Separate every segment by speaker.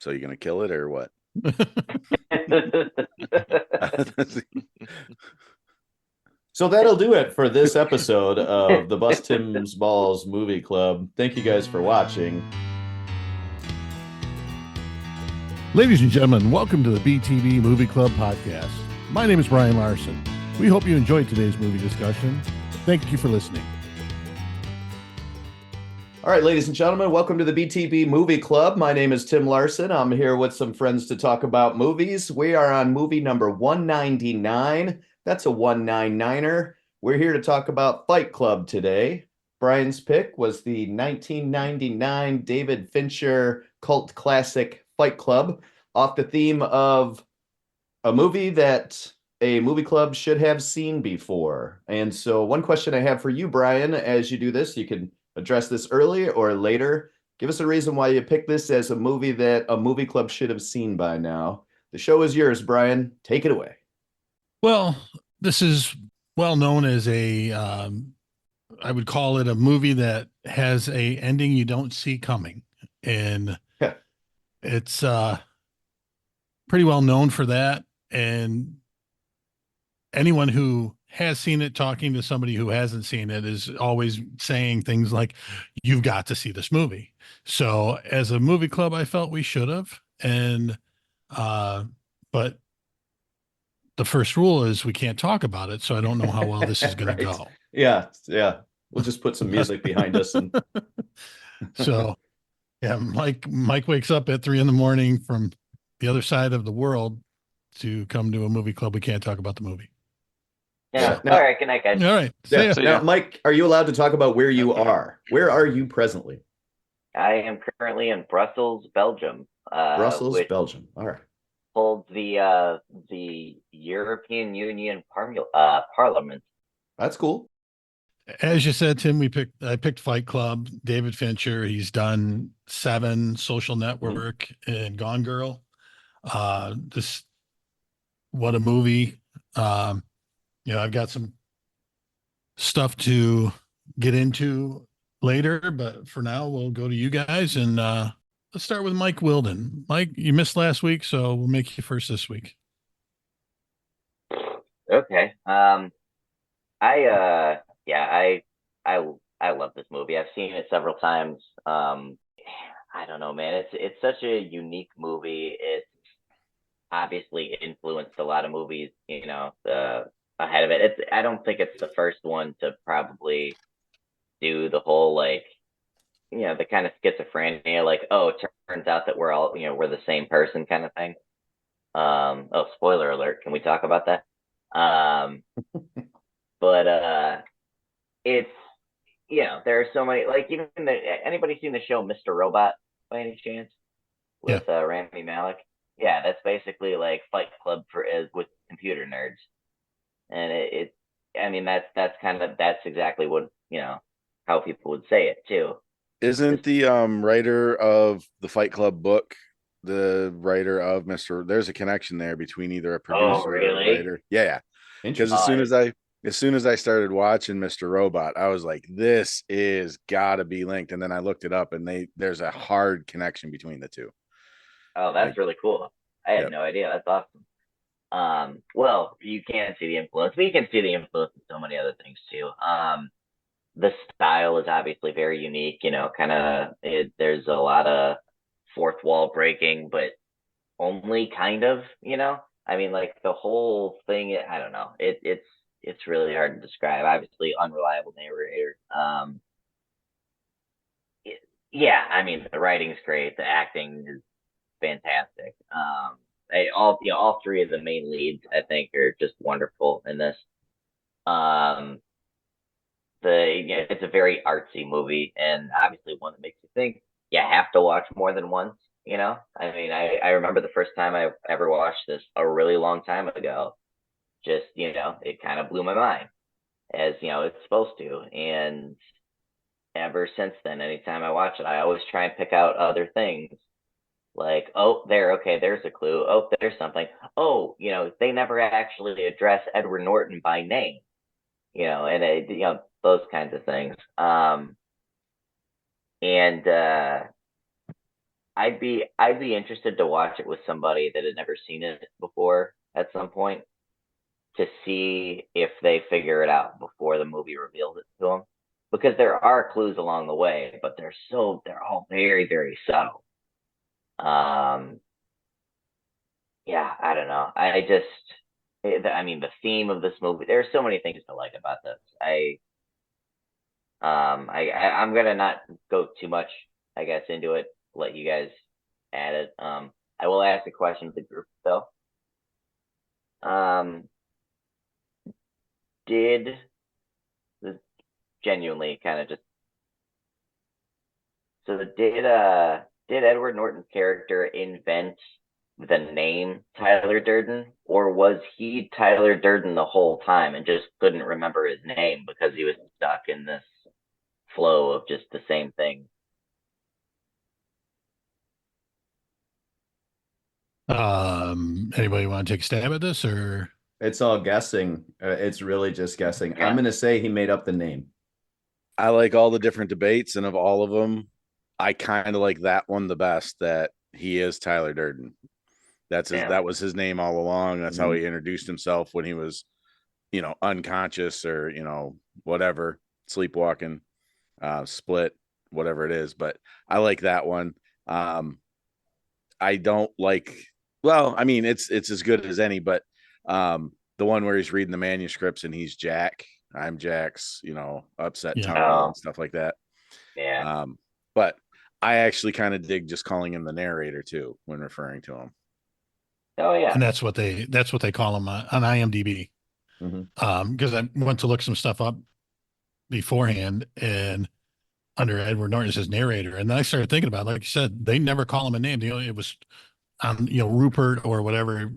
Speaker 1: So you gonna kill it or what?
Speaker 2: So that'll do it for this episode of the Bust Tim's Balls Movie Club. Thank you guys for watching.
Speaker 3: Ladies and gentlemen, welcome to the BTB Movie Club podcast. My name is Brian Larson. We hope you enjoyed today's movie discussion. Thank you for listening.
Speaker 2: All right, ladies and gentlemen, welcome to the BTB Movie Club. My name is Tim Larson. I'm here with some friends to talk about movies. We are on movie number 199. That's a 199er. We're here to talk about Fight Club today. Brian's pick was the 1999 David Fincher cult classic Fight Club, off the theme of a movie that a movie club should have seen before. And so one question I have for you, Brian, as you do this, you can address this early or later. Give us a reason why you picked this as a movie that a movie club should have seen by now. The show is yours, Brian. Take it away.
Speaker 3: Well, this is well known as I would call it a movie that has a ending you don't see coming. And it's pretty well known for that. And anyone who has seen it, talking to somebody who hasn't seen it, is always saying things like, you've got to see this movie. So as a movie club, I felt we should have. And, but the first rule is we can't talk about it. So I don't know how well this is going
Speaker 2: Right.
Speaker 3: to go.
Speaker 2: Yeah. We'll just put some music behind us. And
Speaker 3: So yeah, Mike wakes up at 3 a.m. from the other side of the world to come to a movie club. We can't talk about the movie.
Speaker 4: Yeah.
Speaker 2: Now-
Speaker 4: All right. Good night, guys.
Speaker 3: All right.
Speaker 2: Yeah.
Speaker 3: See ya.
Speaker 2: Now, Mike, are you allowed to talk about where you are? Where are you presently?
Speaker 4: I am currently in Brussels, Belgium.
Speaker 2: Brussels,
Speaker 4: which
Speaker 2: Belgium. All right.
Speaker 4: holds the European Union Parliament.
Speaker 2: That's cool.
Speaker 3: As you said, Tim, I picked Fight Club. David Fincher. He's done Seven, Social Network, and Gone Girl. This what a movie. I've got some stuff to get into later, but for now, we'll go to you guys and let's start with Mike Wilden. Mike, you missed last week, so we'll make you first this week.
Speaker 4: Okay. I love this movie. I've seen it several times. I don't know, man. It's such a unique movie. It's obviously influenced a lot of movies, ahead of it. I don't think it's the first one to probably do the whole, like, the kind of schizophrenia, like, oh, it turns out that we're all, we're the same person kind of thing. Oh, spoiler alert. Can we talk about that? But it's, there are so many, like, even anybody seen the show Mr. Robot by any chance with Rami Malek? Yeah, that's basically like Fight Club with computer nerds. And that's exactly what, how people would say it too.
Speaker 1: Isn't the writer of the Fight Club book the writer of Mr. There's a connection there between either a producer or a
Speaker 4: really?
Speaker 1: writer. Yeah. Because
Speaker 2: Interesting.
Speaker 1: as soon as I started watching Mr. Robot, I was like, this is gotta be linked. And then I looked it up and there's a hard connection between the two.
Speaker 4: Oh, that's
Speaker 1: Like,
Speaker 4: really cool. I had
Speaker 1: yep.
Speaker 4: no idea. That's awesome. Well, you can see the influence, but you can see the influence in so many other things too. The style is obviously very unique, there's a lot of fourth wall breaking, but only kind of, I mean, like, the whole thing, I don't know. It's really hard to describe. Obviously, unreliable narrator. Yeah, I mean, the writing's great. The acting is fantastic. All three of the main leads, I think, are just wonderful in this. Um, it's a very artsy movie, and obviously one that makes you think. You have to watch more than once. I mean, I remember the first time I ever watched this a really long time ago. Just, it kind of blew my mind, as it's supposed to. And ever since then, anytime I watch it, I always try and pick out other things. Like, oh, okay, there's a clue. Oh, there's something. Oh, they never actually address Edward Norton by name. And those kinds of things. And I'd be interested to watch it with somebody that had never seen it before at some point to see if they figure it out before the movie reveals it to them. Because there are clues along the way, but they're all very, very subtle. Um, yeah, I don't know. I mean, the theme of this movie. There's so many things to like about this. I'm gonna not go too much, I guess, into it. Let you guys add it. I will ask a question to the group though. Um, did this genuinely kind of just so did Edward Norton's character invent the name Tyler Durden, or was he Tyler Durden the whole time and just couldn't remember his name because he was stuck in this flow of just the same thing?
Speaker 3: Anybody want to take a stab at this, or
Speaker 2: It's all guessing. It's really just guessing.
Speaker 4: Yeah.
Speaker 2: I'm going to say he made up the name.
Speaker 1: I like all the different debates, and of all of them, I kind of like that one the best. That he is Tyler Durden. That was his name all along. That's how he introduced himself when he was, unconscious or whatever, sleepwalking, split, whatever it is. But I like that one. I don't like. Well, I mean, it's as good as any, but the one where he's reading the manuscripts and he's Jack. I'm Jack's, upset
Speaker 3: Yeah.
Speaker 1: tummy and stuff like that.
Speaker 4: Yeah.
Speaker 1: But I actually kind of dig just calling him the narrator too when referring to him.
Speaker 4: Oh yeah.
Speaker 3: and that's what they call him on IMDb. Because I went to look some stuff up beforehand, and under Edward Norton it says narrator, and then I started thinking about it. Like you said, they never call him a name. It was Rupert or whatever.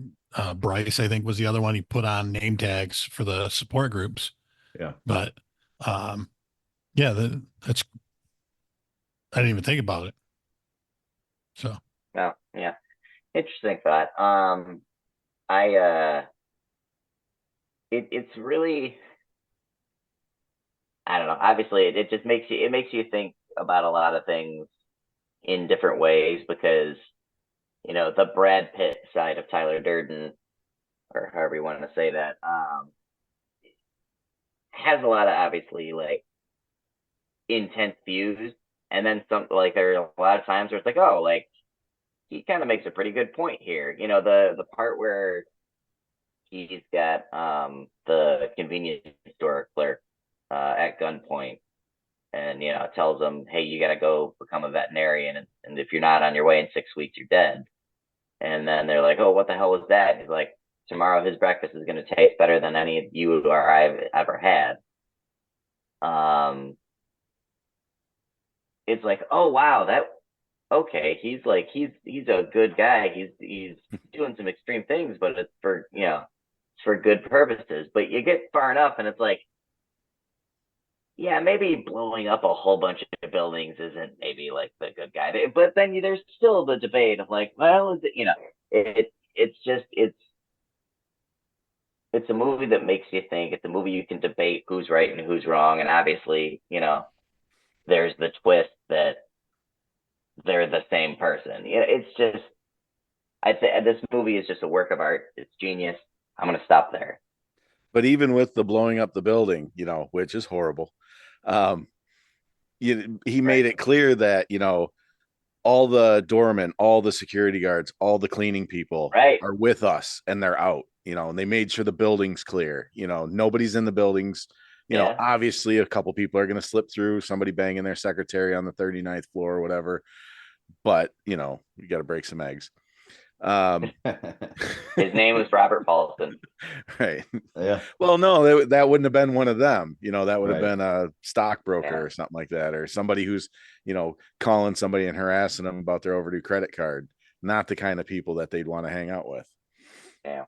Speaker 3: Bryce, I think, was the other one he put on name tags for the support groups.
Speaker 2: Yeah.
Speaker 3: But yeah, that's I didn't even think about it. So
Speaker 4: Oh yeah. Interesting thought. It's really, I don't know. Obviously, it just makes you think about a lot of things in different ways because the Brad Pitt side of Tyler Durden, or however you want to say that, has a lot of obviously like intense views, and then some like there are a lot of times where it's like, oh, like he kind of makes a pretty good point here. The part where he's got the convenience store clerk at gunpoint and tells him, hey, you got to go become a veterinarian, and if you're not on your way in 6 weeks you're dead. And then they're like, oh, what the hell was that? He's like, tomorrow his breakfast is going to taste better than any of you or I've ever had. It's like, oh wow, that okay, he's a good guy, he's doing some extreme things, but it's for it's for good purposes. But you get far enough and it's like, yeah, maybe blowing up a whole bunch of buildings isn't maybe like the good guy, but then there's still the debate of like, well, is it it's a movie that makes you think. It's a movie you can debate who's right and who's wrong, and obviously there's the twist that they're the same person. It's just, I'd say this movie is just a work of art. It's genius. I'm gonna stop there.
Speaker 1: But even with the blowing up the building, which is horrible, he made it clear that all the doormen, all the security guards, all the cleaning people are with us, and they're out. And they made sure the building's clear. Nobody's in the buildings. Obviously a couple people are going to slip through, somebody banging their secretary on the 39th floor or whatever. But, you got to break some eggs.
Speaker 4: His name was Robert Paulson.
Speaker 1: Right.
Speaker 2: Yeah.
Speaker 1: Well, no, that wouldn't have been one of them. That would have been a stockbroker or something like that, or somebody who's, calling somebody and harassing them about their overdue credit card. Not the kind of people that they'd want to hang out with.
Speaker 4: Yeah.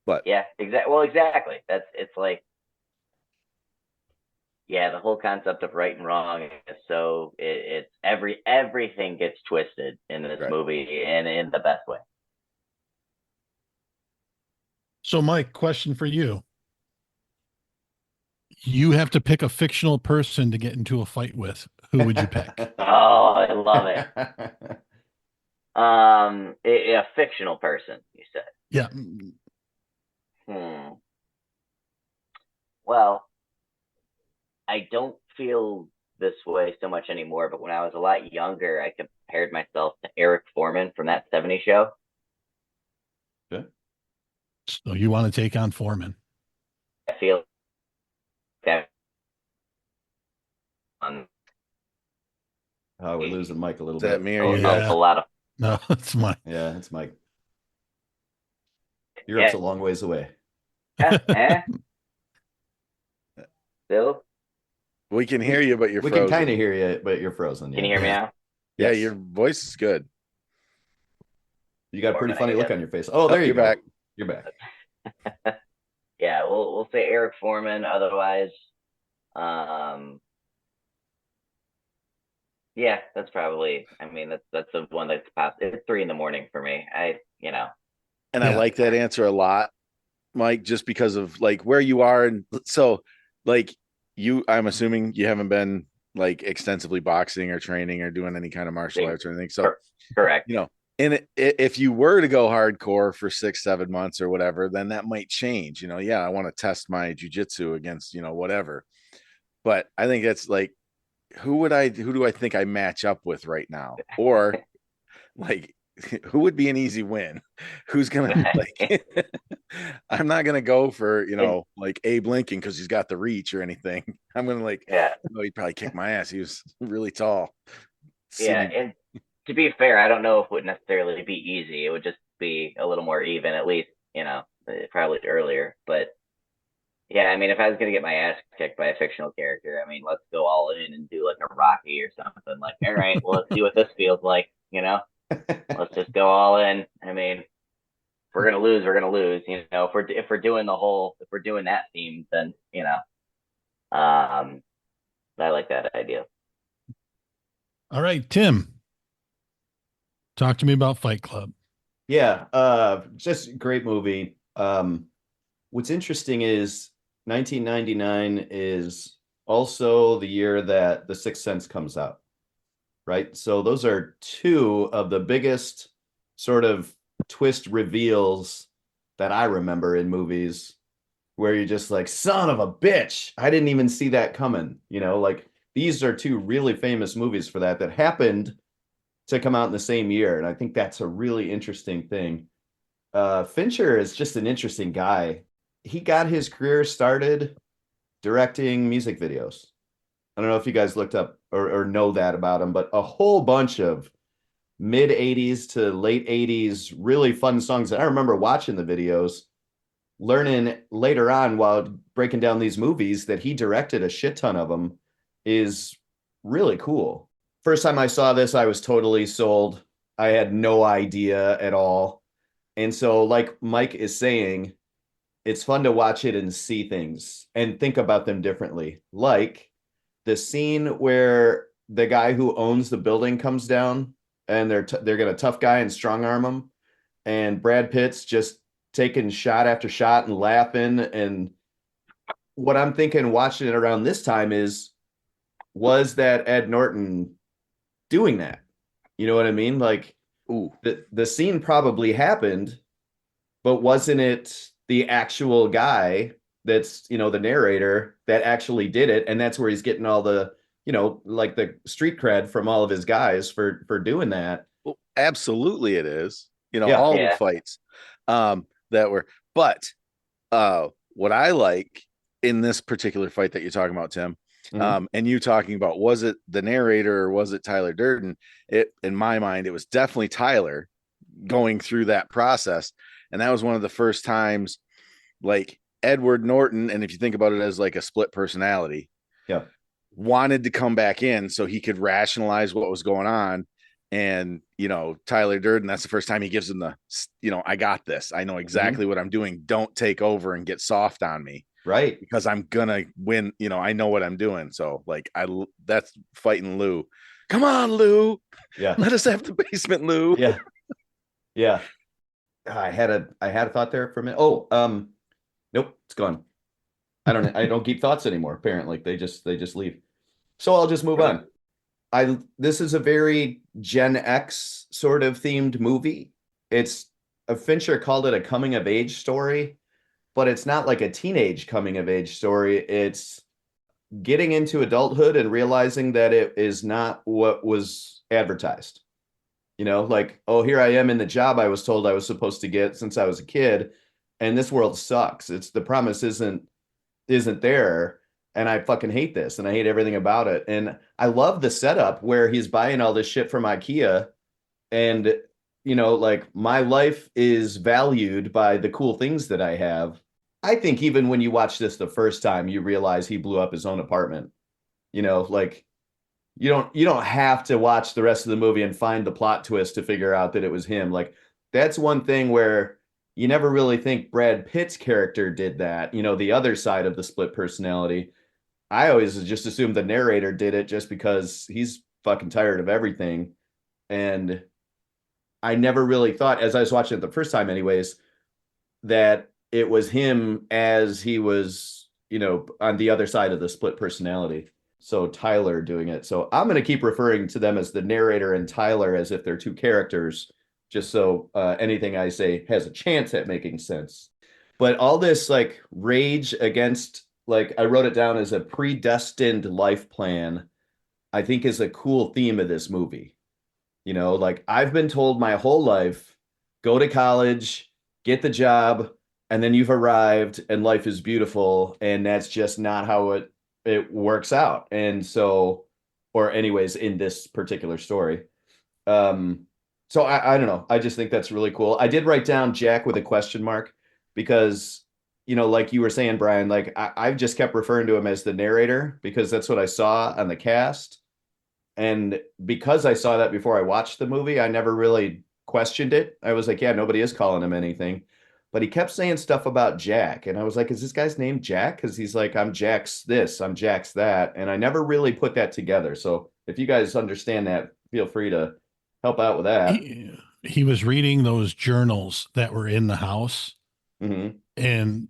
Speaker 1: But
Speaker 4: yeah, exactly. Well, exactly. It's like, yeah, the whole concept of right and wrong is so it's everything gets twisted in this movie, and in the best way.
Speaker 3: So, Mike, question for you. You have to pick a fictional person to get into a fight with. Who would you pick?
Speaker 4: Oh, I love it. A fictional person, you said.
Speaker 3: Yeah.
Speaker 4: Hmm. Well, I don't feel this way so much anymore, but when I was a lot younger, I compared myself to Eric Foreman from that '70s show.
Speaker 2: Okay.
Speaker 3: So you want to take on Foreman?
Speaker 4: I feel that on
Speaker 2: Oh, we're losing Mike a little
Speaker 1: Is that
Speaker 2: bit.
Speaker 1: me or you
Speaker 3: Yeah.
Speaker 1: guys?
Speaker 4: a lot of
Speaker 3: No, it's mine.
Speaker 2: Yeah, it's Mike.
Speaker 4: yeah,
Speaker 2: Europe's a long ways away.
Speaker 4: Still,
Speaker 1: We can hear you, but you're
Speaker 2: We
Speaker 1: frozen.
Speaker 2: can kind of hear you, but you're frozen.
Speaker 4: can
Speaker 2: Yeah.
Speaker 4: you hear me
Speaker 3: Yeah.
Speaker 4: now?
Speaker 1: Yeah,
Speaker 2: Yes.
Speaker 1: your voice is good.
Speaker 2: You got a pretty
Speaker 4: Foreman, I
Speaker 2: funny look
Speaker 4: guess.
Speaker 2: on your face. Oh, there you
Speaker 1: you're
Speaker 2: go.
Speaker 1: back.
Speaker 2: You're back.
Speaker 4: Yeah, we'll say Eric Foreman. Otherwise, um, yeah, that's probably. I mean, that's the one that's past. It's 3 a.m. for me.
Speaker 1: And I
Speaker 3: Yeah.
Speaker 1: like that answer a lot, Mike, just because of like where you are. And so, like, I'm assuming you haven't been like extensively boxing or training or doing any kind of martial arts or anything. So,
Speaker 4: Correct.
Speaker 1: and if you were to go hardcore for 6-7 months or whatever, then that might change. Yeah, I want to test my jujitsu against, whatever. But I think that's like, who do I think I match up with right now? Or like, who would be an easy win? Who's gonna like? I'm not gonna go for like Abe Lincoln because he's got the reach or anything. I'm gonna like,
Speaker 4: Yeah,
Speaker 1: he'd probably kick my ass. He was really tall.
Speaker 4: yeah, and to be fair, I don't know if it would necessarily be easy. It would just be a little more even, at least, probably earlier. But yeah, I mean, if I was gonna get my ass kicked by a fictional character, I mean, let's go all in and do like a Rocky or something. Like, all right, well, let's see what this feels like. Let's just go all in. I mean, if we're gonna lose, we're gonna lose. If we're doing that theme, then I like that idea.
Speaker 3: All right, Tim, talk to me about Fight Club.
Speaker 2: Yeah, just great movie. What's interesting is 1999 is also the year that The Sixth Sense comes out, right? So those are two of the biggest sort of twist reveals that I remember in movies, where you're just like, son of a bitch, I didn't even see that coming. Like, these are two really famous movies for that happened to come out in the same year. And I think that's a really interesting thing. Fincher is just an interesting guy. He got his career started directing music videos. I don't know if you guys looked up or know that about him, but a whole bunch of mid 80s to late 80s really fun songs. And I remember watching the videos, learning later on while breaking down these movies that he directed a shit ton of them is really cool. First time I saw this, I was totally sold. I had no idea at all. And so, like Mike is saying, it's fun to watch it and see things and think about them differently. Like the scene where the guy who owns the building comes down and they're gonna tough guy and strong arm him, and Brad Pitt's just taking shot after shot and laughing. And what I'm thinking watching it around this time is, was that Ed Norton doing that? You know what I mean? Like,
Speaker 1: Ooh,
Speaker 2: the scene probably happened, but wasn't it the actual guy that's, the narrator that actually did it? And that's where he's getting all the, like the street cred from all of his guys for doing that.
Speaker 1: well, absolutely it is.
Speaker 2: Yeah.
Speaker 1: All the
Speaker 4: Yeah.
Speaker 1: fights that were, but what I like in this particular fight that you're talking about, Tim, and you talking about, was it the narrator or was it Tyler Durden? In my mind, it was definitely Tyler going through that process. And that was one of the first times, like, Edward Norton, and if you think about it as like a split personality,
Speaker 2: Yeah.
Speaker 1: wanted to come back in so he could rationalize what was going on. And Tyler Durden, that's the first time he gives him the I got this, I know exactly what I'm doing, don't take over and get soft on me,
Speaker 2: Right.
Speaker 1: because I'm gonna win, I know what I'm doing. So like, that's fighting Lou. Come on, Lou.
Speaker 2: Yeah.
Speaker 1: Let us have the basement, Lou.
Speaker 2: Yeah. Yeah. I had a thought there for a minute. Oh, nope, it's gone. I don't keep thoughts anymore. Apparently, they just leave. So I'll just move on. this is a very Gen X sort of themed movie. It's Fincher called it a coming of age story, but it's not like a teenage coming of age story. It's getting into adulthood and realizing that it is not what was advertised. Like, oh, here I am in the job I was told I was supposed to get since I was a kid, and this world sucks. It's the promise isn't there, and I fucking hate this, and I hate everything about it. And I love the setup where he's buying all this shit from IKEA, and like, my life is valued by the cool things that I have. I think even when you watch this the first time, you realize he blew up his own apartment. Like, you don't have to watch the rest of the movie and find the plot twist to figure out that it was him. Like, that's one thing where you never really think Brad Pitt's character did that, the other side of the split personality. I always just assumed the narrator did it just because he's fucking tired of everything. And I never really thought, as I was watching it the first time anyways, that it was him as he was, on the other side of the split personality. So Tyler doing it. So I'm going to keep referring to them as the narrator and Tyler as if they're two characters, just so anything I say has a chance at making sense. But all this like rage against, like, I wrote it down as a predestined life plan, I think is a cool theme of this movie. Like, I've been told my whole life, go to college, get the job, and then you've arrived and life is beautiful. And that's just not how it works out. And so, or anyways, in this particular story. So I don't know. I just think that's really cool. I did write down Jack with a question mark because, like you were saying, Brian, like I've just kept referring to him as the narrator because that's what I saw on the cast. And because I saw that before I watched the movie, I never really questioned it. I was like, yeah, nobody is calling him anything. But he kept saying stuff about Jack. And I was like, is this guy's name Jack? Because he's like, I'm Jack's this, I'm Jack's that. And I never really put that together. So if you guys understand that, feel free to help out with that.
Speaker 3: He was reading those journals that were in the house.
Speaker 2: Mm-hmm.
Speaker 3: And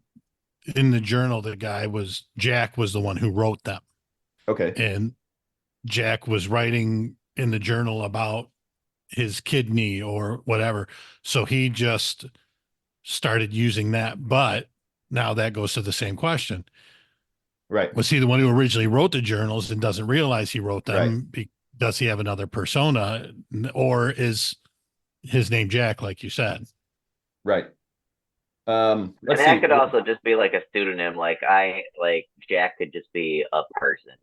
Speaker 3: in the journal, Jack was the one who wrote them.
Speaker 2: Okay.
Speaker 3: And Jack was writing in the journal about his kidney or whatever. So he just started using that. But now that goes to the same question.
Speaker 2: Right.
Speaker 3: Was he the one who originally wrote the journals and doesn't realize he wrote them?
Speaker 2: Right.
Speaker 3: Does he have another persona, or is his name Jack, like you said?
Speaker 2: Right.
Speaker 4: And that could also just be like a pseudonym. Like Jack could just be a person.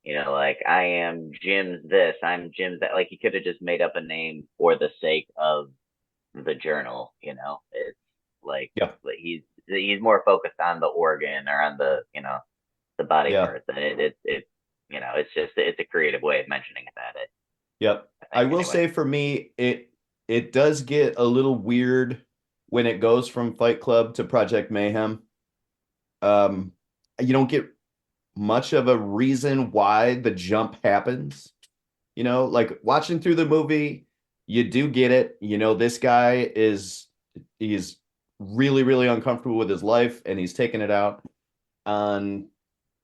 Speaker 4: Like, I am Jim's this, I'm Jim's that. Like, he could have just made up a name for the sake of the journal. It's like,
Speaker 2: yeah,
Speaker 4: he's more focused on the organ or on the the body parts, and it's a creative way of mentioning it.
Speaker 2: Yep. I will say, for me, it does get a little weird when it goes from Fight Club to Project Mayhem. You don't get much of a reason why the jump happens. Like, watching through the movie, you do get it. This guy he's really, really uncomfortable with his life, and he's taking it out on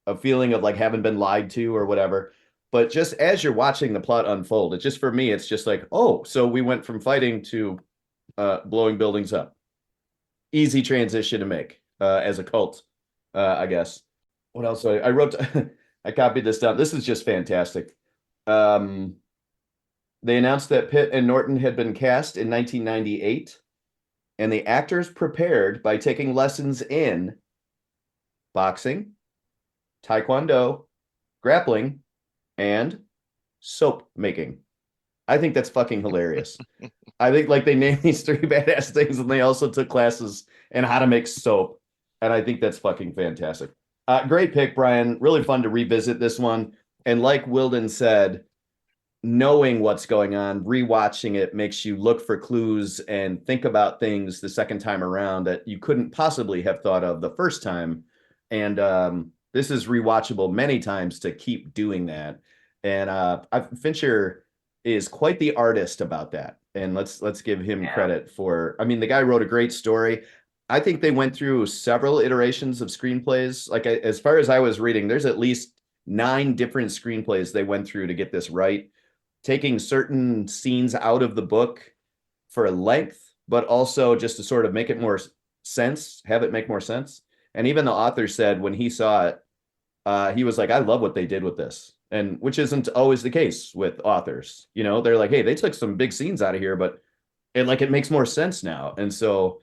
Speaker 2: a feeling of like having been lied to or whatever. But just as you're watching the plot unfold, for me, it's just like, oh, so we went from fighting to blowing buildings up. Easy transition to make as a cult, I guess. What else? I wrote, I copied this down. This is just fantastic. They announced that Pitt and Norton had been cast in 1998, and the actors prepared by taking lessons in boxing, taekwondo, grappling, and soap making. I think that's fucking hilarious. I think, like, they named these three badass things, and they also took classes in how to make soap. And I think that's fucking fantastic. Great pick, Brian. Really fun to revisit this one. And like Wilden said, knowing what's going on, rewatching it makes you look for clues and think about things the second time around that you couldn't possibly have thought of the first time. And this is rewatchable many times to keep doing that. And Fincher is quite the artist about that. And let's give him credit for, I mean, the guy wrote a great story. I think they went through several iterations of screenplays. Like, as far as I was reading, there's at least 9 different screenplays they went through to get this right. taking certain scenes out of the book for length, but also just to sort of make it more sense, have it make more sense. And even the author said when he saw it, he was like, I love what they did with this. And which isn't always the case with authors. You know, they're like, hey, they took some big scenes out of here, but it makes more sense now. And so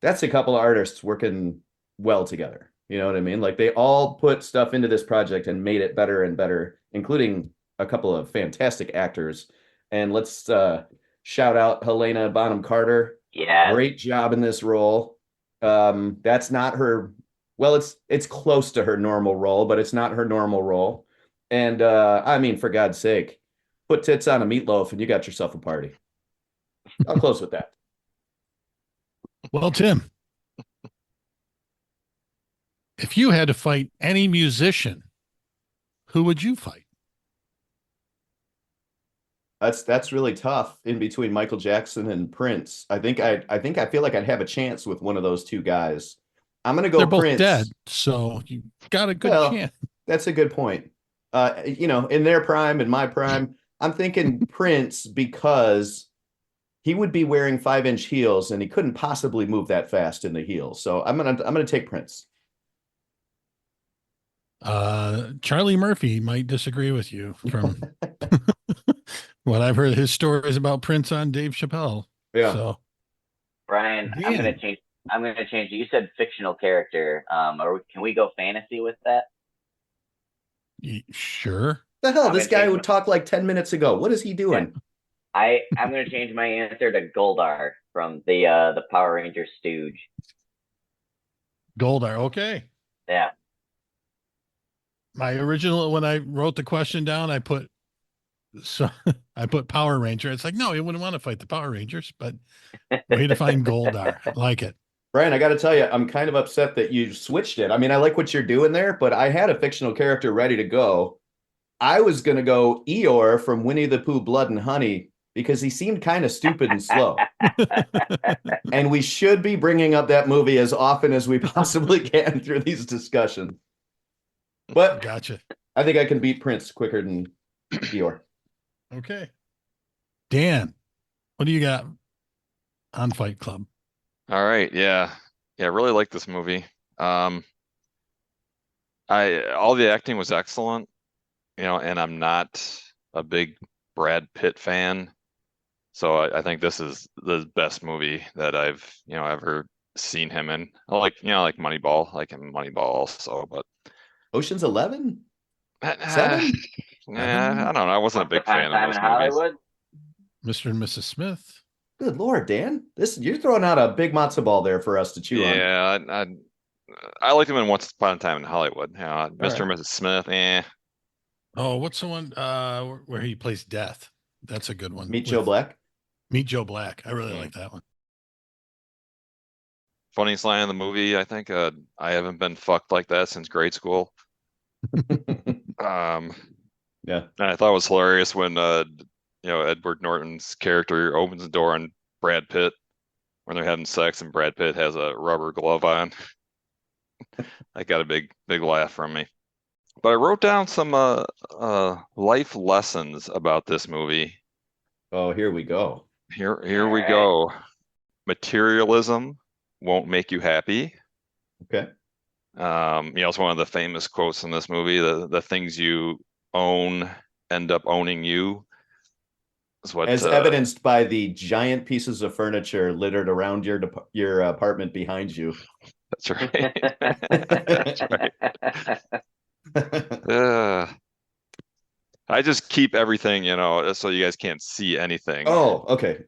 Speaker 2: that's a couple of artists working well together. You know what I mean? Like they all put stuff into this project and made it better and better, including a couple of fantastic actors. And let's shout out Helena Bonham Carter.
Speaker 4: Yeah.
Speaker 2: Great job in this role. That's not her. Well, it's close to her normal role, but it's not her normal role. And I mean, for God's sake, put tits on a meatloaf and you got yourself a party. I'll close with that.
Speaker 3: Well, Tim, if you had to fight any musician, who would you fight?
Speaker 2: That's really tough in between Michael Jackson and Prince. I think I feel like I'd have a chance with one of those two guys. I'm gonna go
Speaker 3: They're both
Speaker 2: Prince.
Speaker 3: dead, so you got a good chance.
Speaker 2: That's a good point. You know, in their prime and my prime, I'm thinking Prince because he would be wearing 5-inch heels and he couldn't possibly move that fast in the heels. So I'm gonna take Prince.
Speaker 3: Charlie Murphy might disagree with you from what I've heard his stories about Prince on Dave Chappelle.
Speaker 2: Yeah.
Speaker 3: So
Speaker 4: Brian, I'm gonna change it. You said fictional character. Or can we go fantasy with that?
Speaker 3: Sure.
Speaker 2: The hell, this guy would talk like 10 minutes ago. What is he doing?
Speaker 4: Yeah. I'm gonna change my answer to Goldar from the Power Ranger Stooge.
Speaker 3: Goldar, okay.
Speaker 4: Yeah.
Speaker 3: My original, when I wrote the question down, I put Power Ranger. It's like, no, you wouldn't want to fight the Power Rangers, but way to find Goldar. I like it.
Speaker 2: Brian, I got to tell you, I'm kind of upset that you switched it. I mean, I like what you're doing there, but I had a fictional character ready to go. I was going to go Eeyore from Winnie the Pooh, Blood and Honey, because he seemed kind of stupid and slow. And we should be bringing up that movie as often as we possibly can through these discussions. But
Speaker 3: gotcha.
Speaker 2: I think I can beat Prince quicker than Eeyore.
Speaker 3: Okay. Dan, what do you got on Fight Club?
Speaker 5: All right, yeah. I really like this movie. All the acting was excellent, you know, and I'm not a big Brad Pitt fan. So I think this is the best movie that I've, you know, ever seen him in. I like, you know, like Moneyball, like in Moneyball also, but
Speaker 2: Ocean's 11? 7?
Speaker 5: Yeah, I don't know. I wasn't a big fan of those movies.
Speaker 4: Hollywood.
Speaker 3: Mr. and Mrs. Smith.
Speaker 2: Good Lord, Dan. You're throwing out a big matzo ball there for us to chew on.
Speaker 5: Yeah, I liked him in Once Upon a Time in Hollywood. You know, Mr. and Mrs. Smith,
Speaker 3: Oh, what's the one where he plays Death? That's a good one.
Speaker 2: Meet Joe Black.
Speaker 3: Meet Joe Black. I really like that one.
Speaker 5: Funniest line in the movie, I think, I haven't been fucked like that since grade school.
Speaker 2: Yeah.
Speaker 5: And I thought it was hilarious when you know, Edward Norton's character opens the door on Brad Pitt when they're having sex and Brad Pitt has a rubber glove on. I got a big laugh from me. But I wrote down some life lessons about this movie.
Speaker 2: Oh, here we go.
Speaker 5: Here we go. Materialism won't make you happy.
Speaker 2: Okay.
Speaker 5: You know, it's one of the famous quotes in this movie. The things you own end up owning you. Is what,
Speaker 2: as evidenced by the giant pieces of furniture littered around your apartment behind you.
Speaker 5: That's right. That's right. I just keep everything, you know, so you guys can't see anything.
Speaker 2: Oh, okay.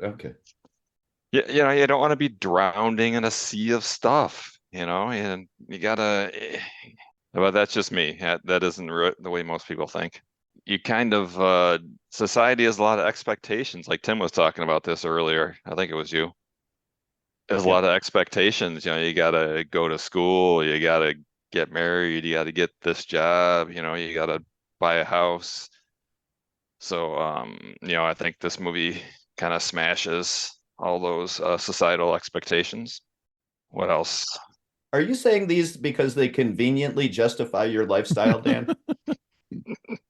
Speaker 5: Yeah, you know, you don't want to be drowning in a sea of stuff, you know, and you gotta. But that's just me. That isn't the way most people think. You kind of society has a lot of expectations, like Tim was talking about this earlier. I think it was you. There's a lot of expectations. You know, you gotta go to school, you gotta get married, you gotta get this job, you know, you gotta buy a house. So you know, I think this movie kind of smashes all those societal expectations. What else?
Speaker 2: Are you saying these because they conveniently justify your lifestyle, Dan?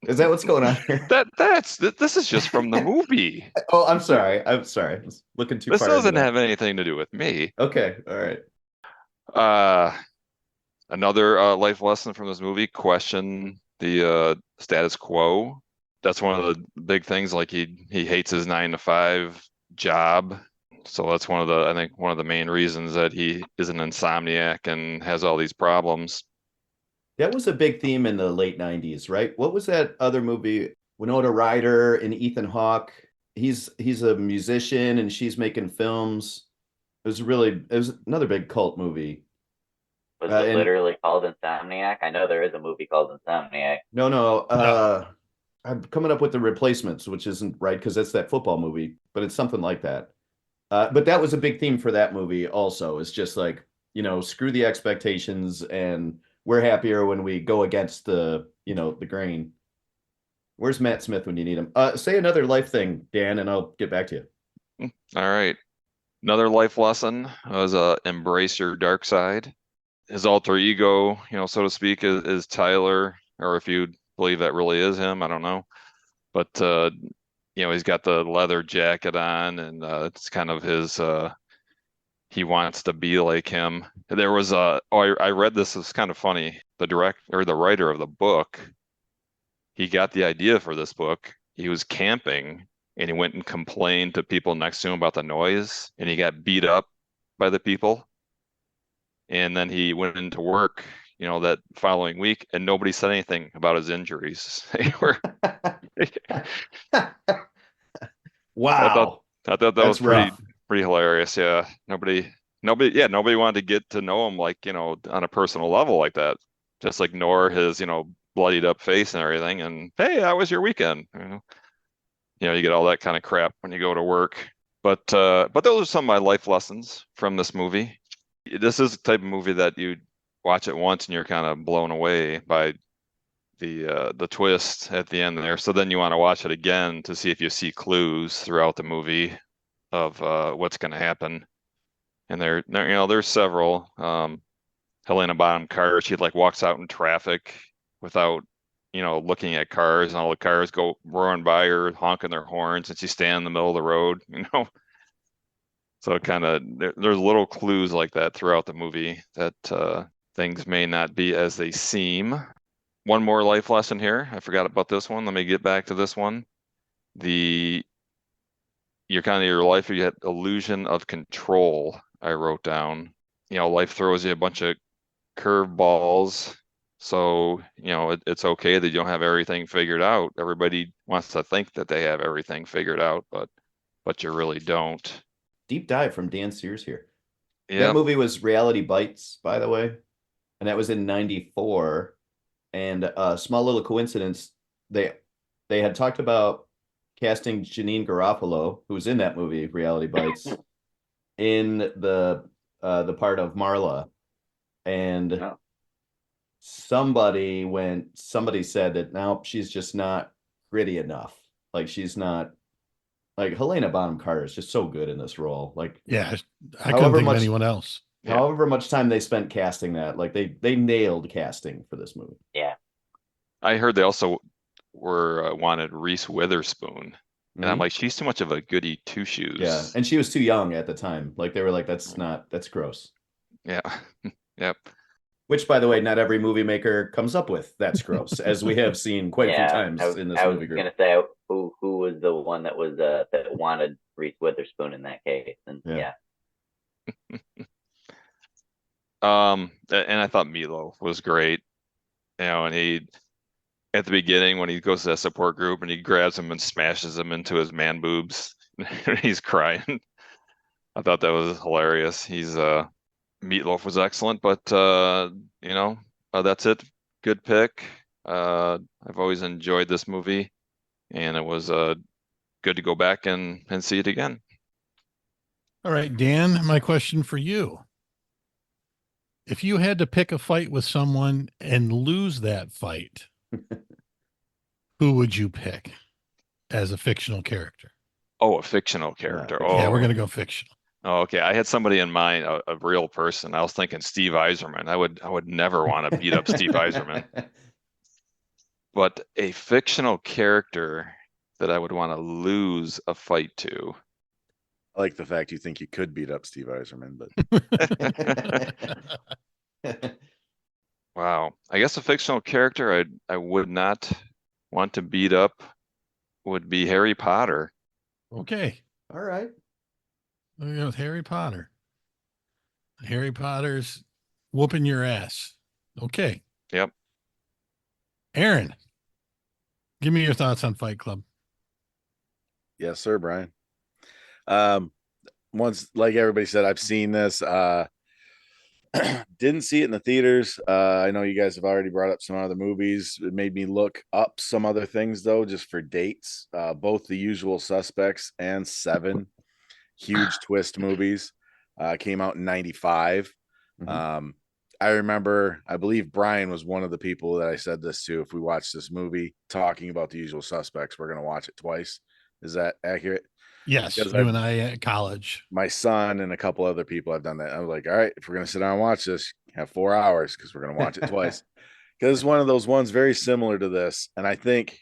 Speaker 2: Is that what's going on here?
Speaker 5: This is just from the movie.
Speaker 2: Oh, I'm sorry. I'm sorry. I was looking too
Speaker 5: This
Speaker 2: far into
Speaker 5: doesn't
Speaker 2: that.
Speaker 5: have anything to do with me.
Speaker 2: Okay. All right.
Speaker 5: Another life lesson from this movie: question the status quo. That's one of the big things. Like he hates his 9 to 5 job. So that's I think one of the main reasons that he is an insomniac and has all these problems.
Speaker 2: That was a big theme in the late 90s, right? What was that other movie? Winona Ryder and Ethan Hawke. He's a musician and she's making films. It was another big cult movie.
Speaker 4: Was it
Speaker 2: And
Speaker 4: literally called Insomniac? I know there is a movie called Insomniac.
Speaker 2: no, I'm coming up with the replacements, which isn't right because that's that football movie, but it's something like that. But that was a big theme for that movie also. It's just like, screw the expectations and we're happier when we go against the grain. Where's Matt Smith when you need him? Say another life thing, Dan, and I'll get back to you.
Speaker 5: All right. Another life lesson was embrace your dark side. His alter ego, so to speak, is Tyler, or if you believe that really is him, I don't know. But he's got the leather jacket on, and it's kind of his. He wants to be like him. There was I read this. It's kind of funny. The writer of the book, he got the idea for this book. He was camping and he went and complained to people next to him about the noise, and he got beat up by the people. And then he went into work, that following week, and nobody said anything about his injuries. They were.
Speaker 2: Wow.
Speaker 5: I thought that
Speaker 2: That's
Speaker 5: was pretty
Speaker 2: rough.
Speaker 5: pretty hilarious. Yeah. Nobody wanted to get to know him, like, on a personal level like that. Just ignore his, bloodied up face and everything. And hey, how was your weekend? You get all that kind of crap when you go to work. But those are some of my life lessons from this movie. This is the type of movie that you watch it once and you're kind of blown away by the twist at the end there. So then you want to watch it again to see if you see clues throughout the movie of what's going to happen. And there's several. Helena Bonham Carter, she like walks out in traffic without looking at cars, and all the cars go roaring by her, honking their horns, and she's standing in the middle of the road. So kind of there's little clues like that throughout the movie that things may not be as they seem. One more life lesson here. I forgot about this one. Let me get back to this one. Your life, you had illusion of control. I wrote down. Life throws you a bunch of curveballs. So, it's okay that you don't have everything figured out. Everybody wants to think that they have everything figured out, but you really don't.
Speaker 2: Deep dive from Dan Sears here.
Speaker 5: Yep.
Speaker 2: That movie was Reality Bites, by the way, and that was in '94. And a small little coincidence, they had talked about casting Janine Garofalo, who's in that movie Reality Bites, in the part of Marla, and somebody said that now she's just not gritty enough. Like she's not. Like Helena Bonham Carter is just so good in this role. Like,
Speaker 3: yeah, I couldn't think of anyone else.
Speaker 2: However much time they spent casting that, like they nailed casting for this movie.
Speaker 4: Yeah,
Speaker 5: I heard they also wanted Reese Witherspoon, and I'm like, she's too much of a goody two shoes.
Speaker 2: Yeah, and she was too young at the time. Like they were like, that's gross.
Speaker 5: Yeah, yep.
Speaker 2: Which, by the way, not every movie maker comes up with. That's gross, as we have seen quite a few times in this movie group.
Speaker 4: I was gonna say who was the one that was that wanted Reese Witherspoon in that case, and yeah.
Speaker 5: And I thought Milo was great, and he at the beginning when he goes to that support group and he grabs him and smashes him into his man boobs, and he's crying. I thought that was hilarious. Meatloaf was excellent, but that's it. Good pick. I've always enjoyed this movie, and it was good to go back and see it again.
Speaker 3: All right, Dan, my question for you. If you had to pick a fight with someone and lose that fight, who would you pick as a fictional character?
Speaker 5: Oh, a fictional character.
Speaker 3: Yeah, we're going to go fictional.
Speaker 5: Oh, okay. I had somebody in mind, a real person. I was thinking Steve Eiserman. I would never want to beat up Steve Eiserman. But a fictional character that I would want to lose a fight to.
Speaker 1: I like the fact you think you could beat up Steve Eiserman, but
Speaker 5: Wow. I guess a fictional character I would not want to beat up would be Harry Potter.
Speaker 3: Okay.
Speaker 2: All right.
Speaker 3: We go with Harry Potter. Harry Potter's whooping your ass. Okay.
Speaker 5: Yep.
Speaker 3: Aaron, give me your thoughts on Fight Club.
Speaker 1: yes, sir, Brian. Once, like everybody said, I've seen this. Didn't see it in the theaters. I know you guys have already brought up some other movies. It made me look up some other things though, just for dates. Both The Usual Suspects and Seven, huge twist movies, came out in '95. I remember, I believe Brian was one of the people that I said this to. If we watch this movie talking about The Usual Suspects, we're going to watch it twice. Is that accurate?
Speaker 3: Yes,
Speaker 1: Because
Speaker 3: you and I at college.
Speaker 1: my son and a couple other people have done that. I was like, all right, if we're going to sit down and watch this, have 4 hours because we're going to watch it twice. Because it's one of those ones very similar to this. And I think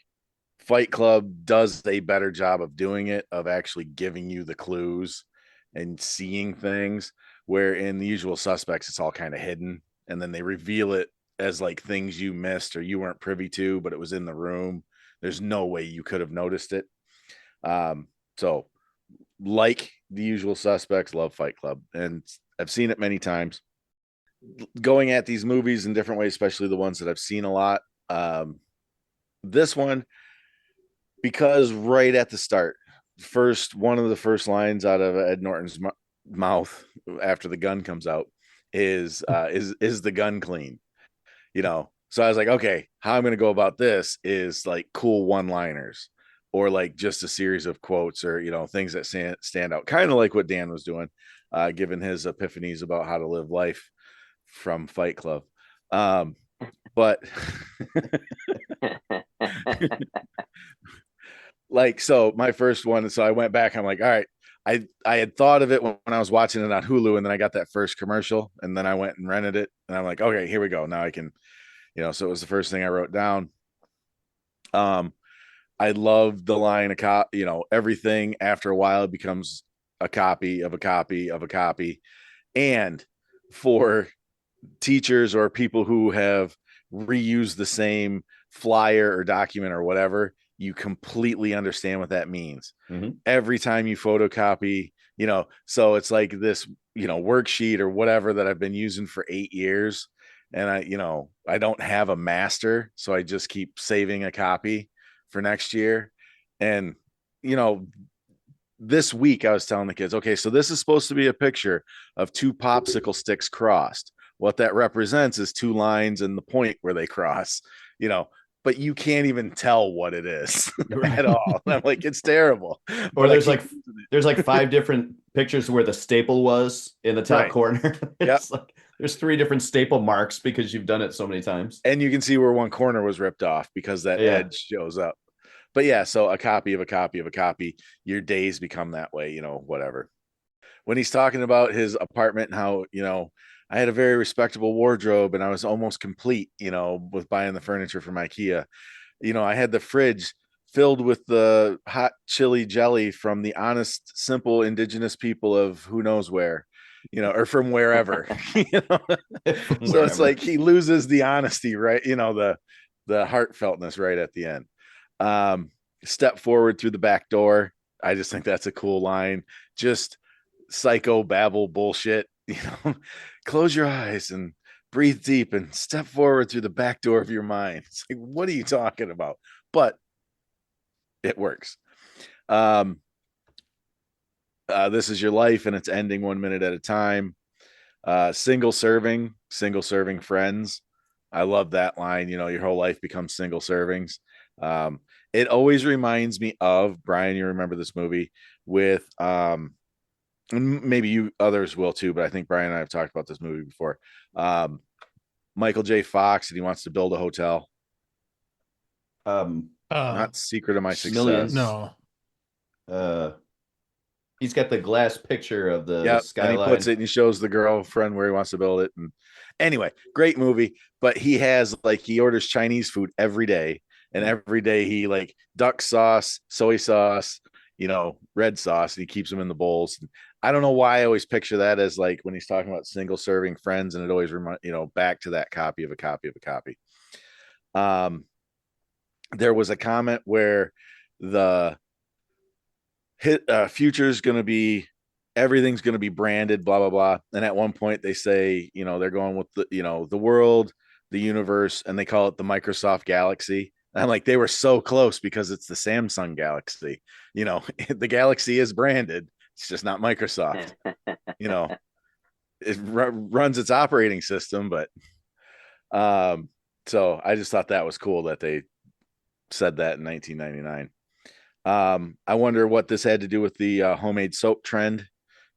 Speaker 1: Fight Club does a better job of doing it, of actually giving you the clues and seeing things, where in The Usual Suspects, it's all kind of hidden. And then they reveal it as like things you missed or you weren't privy to, but it was in the room. There's no way you could have noticed it. So like The Usual Suspects, love Fight Club, and I've seen it many times. Going at these movies in different ways, especially the ones that I've seen a lot. This one, because right at the start, one of the first lines out of Ed Norton's mouth after the gun comes out is the gun clean? So I was like, okay, how I'm going to go about this is like cool one-liners, or like just a series of quotes, or things that stand out, kind of like what Dan was doing, given his epiphanies about how to live life from Fight Club. But like, so my first one, so I went back, I'm like, all right, I had thought of it when I was watching it on Hulu, and then I got that first commercial, and then I went and rented it, and I'm like, okay, here we go, now I can, so it was the first thing I wrote down. I love the line, everything after a while becomes a copy of a copy of a copy. And for teachers or people who have reused the same flyer or document or whatever, you completely understand what that means. Every time you photocopy, so it's like this, worksheet or whatever that I've been using for 8 years. And I don't have a master, so I just keep saving a copy for next year. And this week I was telling the kids, okay, so this is supposed to be a picture of 2 popsicle sticks crossed. What that represents is 2 lines and the point where they cross, but you can't even tell what it is at all. I'm like, it's terrible.
Speaker 2: Or there's like 5 different pictures where the staple was in the top corner. There's 3 different staple marks because you've done it so many times.
Speaker 1: And you can see where one corner was ripped off because that edge shows up. But yeah, so a copy of a copy of a copy, your days become that way, whatever. When he's talking about his apartment and how, I had a very respectable wardrobe and I was almost complete, with buying the furniture from IKEA. I had the fridge filled with the hot chili jelly from the honest, simple indigenous people of who knows where, or from wherever. So it's like he loses the honesty, right? The heartfeltness right at the end. Step forward through the back door. I just think that's a cool line. Just psycho babble bullshit. Close your eyes and breathe deep and step forward through the back door of your mind. It's like, what are you talking about? But it works. This is your life and it's ending 1 minute at a time. Single serving friends. I love that line. Your whole life becomes single servings. It always reminds me of, Brian, you remember this movie with, maybe you others will too, but I think Brian and I have talked about this movie before. Michael J. Fox, and he wants to build a hotel. Not Secret of My Success.
Speaker 2: Millions.
Speaker 3: No.
Speaker 2: He's got the glass picture of the skyline.
Speaker 1: And he puts it and he shows the girlfriend where he wants to build it. And anyway, great movie. But he orders Chinese food every day. and every day he like duck sauce, soy sauce, red sauce, and he keeps them in the bowls. I don't know why I always picture that as like when he's talking about single serving friends, and it always back to that copy of a copy of a copy. There was a comment where the future's going to be, everything's going to be branded, blah blah blah, and at one point they say they're going with the world, the universe, and they call it the Microsoft Galaxy. And I'm like, they were so close because it's the Samsung Galaxy. The Galaxy is branded, it's just not Microsoft. It runs its operating system, but so I just thought that was cool that they said that in 1999. I wonder what this had to do with the homemade soap trend.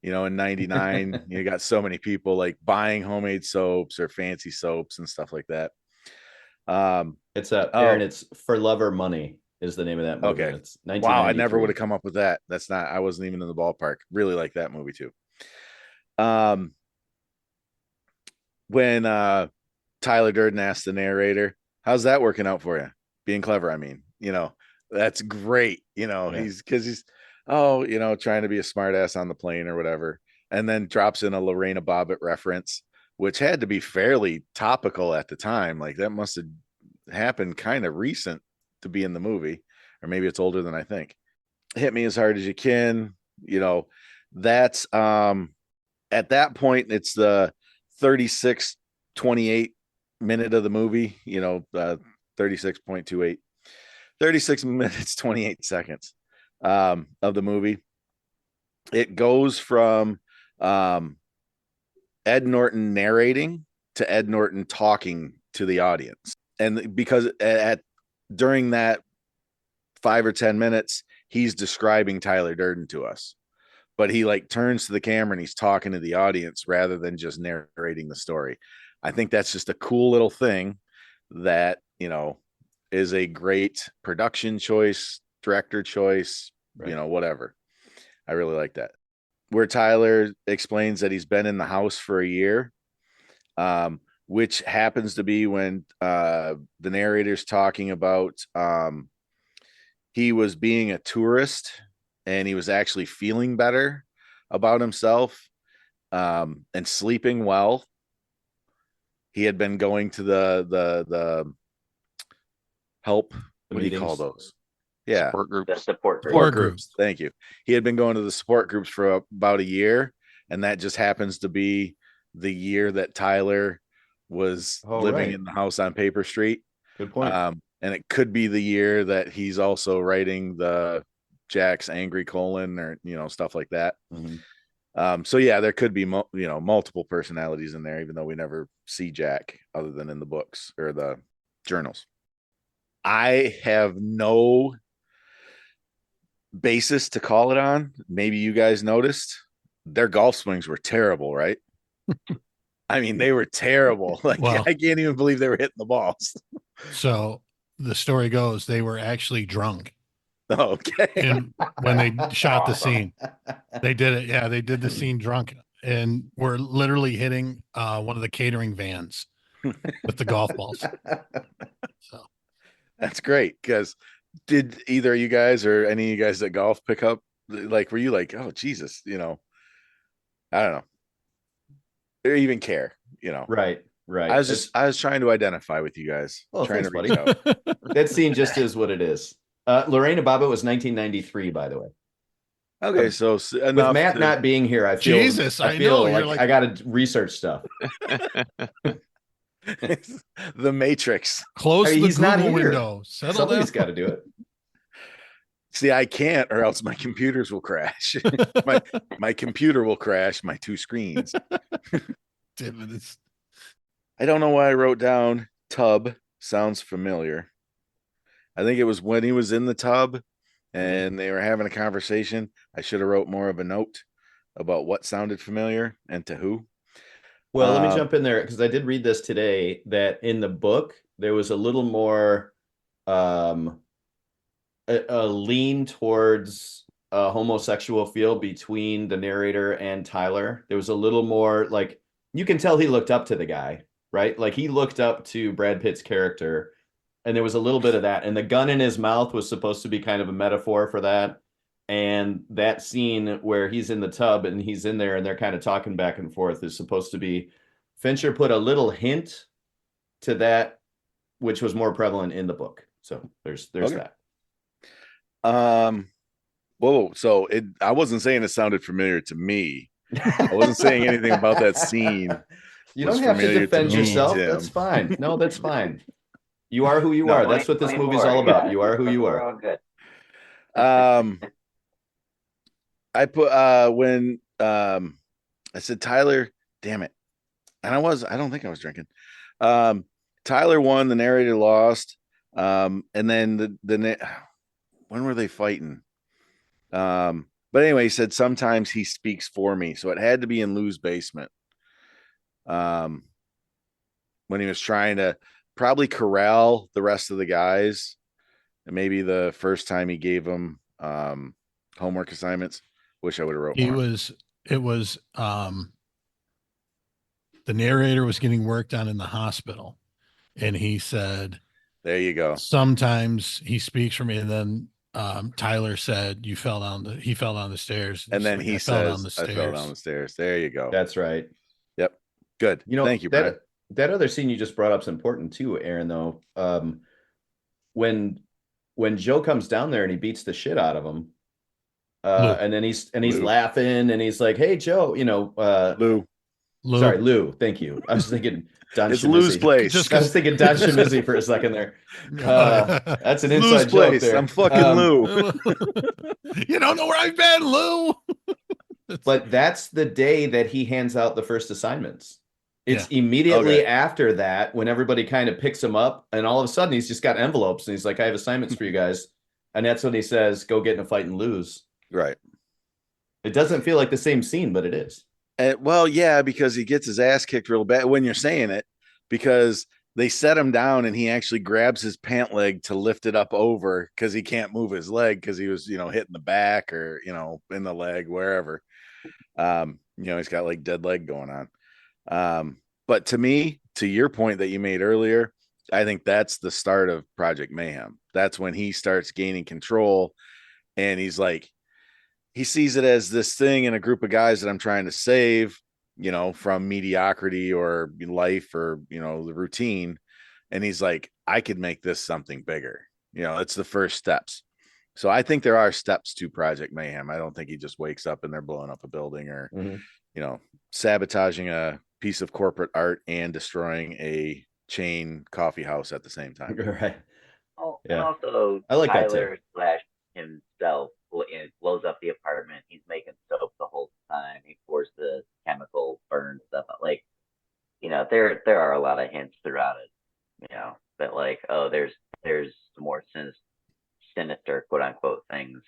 Speaker 1: In 99, you got so many people like buying homemade soaps or fancy soaps and stuff like that.
Speaker 2: It's Aaron, it's For Love or Money is the name of that movie.
Speaker 1: Okay.
Speaker 2: It's
Speaker 1: Wow, I never would have come up with that. I wasn't even in the ballpark. Really like that movie too. When Tyler Durden asked the narrator, how's that working out for you? Being clever, I mean, that's great.
Speaker 2: Yeah.
Speaker 1: He's trying to be a smart ass on the plane or whatever. And then drops in a Lorena Bobbitt reference, which had to be fairly topical at the time. Like that must have happened kind of recent to be in the movie, or maybe it's older than I think. Hit Me As Hard As You Can. That's at that point, it's the 36:28 minute of the movie, 36.28, 36 minutes, 28 seconds of the movie. It goes from Ed Norton narrating to Ed Norton talking to the audience. And because during that 5 or 10 minutes, he's describing Tyler Durden to us, but he like turns to the camera and he's talking to the audience rather than just narrating the story. I think that's just a cool little thing that, is a great production choice, director choice,
Speaker 2: right.
Speaker 1: Whatever. I really like that. Where Tyler explains that he's been in the house for a year, which happens to be when the narrator's talking about he was being a tourist and he was actually feeling better about himself and sleeping well. He had been going to the help. What do you call those? Yeah.
Speaker 5: Support groups.
Speaker 4: The support group.
Speaker 1: Support groups. Thank you. He had been going to the support groups for about a year, and that just happens to be the year that Tyler was living in the house on Paper Street.
Speaker 2: Good point.
Speaker 1: And it could be the year that he's also writing the Jack's Angry Colon or stuff like that.
Speaker 2: Mm-hmm.
Speaker 1: So yeah, there could be multiple personalities in there, even though we never see Jack other than in the books or the journals. I have no basis to call it on. Maybe you guys noticed their golf swings were terrible, right? I mean, they were terrible. Like,
Speaker 3: Well,
Speaker 1: I can't even believe they were hitting the balls.
Speaker 3: So the story goes they were actually drunk.
Speaker 1: Okay.
Speaker 3: And when they shot the scene, they did it. Yeah, they did the scene drunk and were literally hitting one of the catering vans with the golf balls. So
Speaker 1: that's great. Because did either of you guys or any of you guys that golf pick up, like, were you like, oh Jesus, I don't know, or even care,
Speaker 2: Right.
Speaker 1: I was trying to identify with you guys.
Speaker 2: Well,
Speaker 1: trying
Speaker 2: thanks,
Speaker 1: to reach
Speaker 2: buddy.
Speaker 1: out.
Speaker 2: That scene just is what it is. Lorena Bobbitt was 1993, by the way.
Speaker 1: Okay, so
Speaker 2: With Matt not being here, I feel
Speaker 3: Jesus,
Speaker 2: I feel
Speaker 3: know,
Speaker 2: like I got to research stuff.
Speaker 1: The Matrix.
Speaker 3: Close the
Speaker 2: he's not
Speaker 3: Google
Speaker 2: here.
Speaker 3: window. Settle
Speaker 2: Somebody's
Speaker 3: down.
Speaker 2: got to do it.
Speaker 1: See, I can't, or else my computers will crash. my computer will crash. My two screens. I don't know why I wrote down tub. Sounds familiar. I think it was when he was in the tub and they were having a conversation. I should have wrote more of a note about what sounded familiar and to who.
Speaker 2: Well, let me jump in there because I did read this today that in the book there was a little more a lean towards a homosexual feel between the narrator and Tyler. There was a little more like you can tell he looked up to the guy, right? Like he looked up to Brad Pitt's character And there was a little bit of that. And the gun in his mouth was supposed to be kind of a metaphor for that. And that scene where he's in the tub and he's in there and they're kind of talking back and forth is supposed to be, Fincher put a little hint to that, which was more prevalent in the book. So there's
Speaker 1: Okay.
Speaker 2: that.
Speaker 1: Whoa. So I wasn't saying it sounded familiar to me. I wasn't saying anything about that scene.
Speaker 2: You
Speaker 1: was
Speaker 2: don't have to
Speaker 1: familiar to
Speaker 2: defend
Speaker 1: me,
Speaker 2: yourself.
Speaker 1: Tim.
Speaker 2: That's fine. No, that's fine. You are who you
Speaker 1: No,
Speaker 2: are. That's what this movie's all about.
Speaker 4: Yeah,
Speaker 2: You are who you
Speaker 4: we're
Speaker 2: are.
Speaker 4: all good.
Speaker 1: I put when I said Tyler, damn it. And I don't think I was drinking. Tyler won, the narrator lost. And then when were they fighting? But anyway, he said sometimes he speaks for me. So it had to be in Lou's basement. When he was trying to probably corral the rest of the guys. And maybe the first time he gave them homework assignments. Wish I would have wrote more.
Speaker 3: It was the narrator was getting worked on in the hospital, and he said,
Speaker 1: there you go.
Speaker 3: Sometimes he speaks for me, and then Tyler said, he fell down the stairs.
Speaker 1: And then
Speaker 3: like,
Speaker 1: he
Speaker 3: I
Speaker 1: says,
Speaker 3: I
Speaker 1: fell down the stairs. There you go.
Speaker 2: That's right.
Speaker 1: Yep. Good. Thank you, Brian.
Speaker 2: That other scene you just brought up is important too, Aaron, though. When Joe comes down there and he beats the shit out of him, and then he's
Speaker 1: Lou.
Speaker 2: laughing and he's like, "Hey, Joe,
Speaker 1: Lou.
Speaker 2: Sorry, Lou. Thank you. I was thinking Don
Speaker 1: It's
Speaker 2: Shimizi.
Speaker 1: Lou's place.
Speaker 2: I was thinking Don Shimizi for a second there. That's an inside
Speaker 1: Lou's
Speaker 2: joke
Speaker 1: place.
Speaker 2: there.
Speaker 1: I'm fucking Lou.
Speaker 3: You don't know where I've been, Lou.
Speaker 2: But that's the day that he hands out the first assignments. It's immediately after that when everybody kind of picks him up, and all of a sudden he's just got envelopes and he's like, "I have assignments for you guys," and that's when he says, "Go get in a fight and lose."
Speaker 1: Right.
Speaker 2: It doesn't feel like the same scene, but it is.
Speaker 1: Well, yeah, because he gets his ass kicked real bad when you're saying it, because they set him down and he actually grabs his pant leg to lift it up over because he can't move his leg because he was, hitting the back or, in the leg, wherever. He's got like dead leg going on. But to me, to your point that you made earlier, I think that's the start of Project Mayhem. That's when he starts gaining control and he's like, he sees it as this thing in a group of guys that I'm trying to save, from mediocrity or life or, the routine. And he's like, I could make this something bigger. It's the first steps. So I think there are steps to Project Mayhem. I don't think he just wakes up and they're blowing up a building or, sabotaging a piece of corporate art and destroying a chain coffee house at the same time.
Speaker 2: Right.
Speaker 4: Oh, yeah. And also,
Speaker 2: I like
Speaker 4: Tyler slash himself blows up the apartment. He's making soap the whole time. He pours the chemical burn stuff out. Like, there are a lot of hints throughout it. That like, oh, there's more sinister quote unquote things,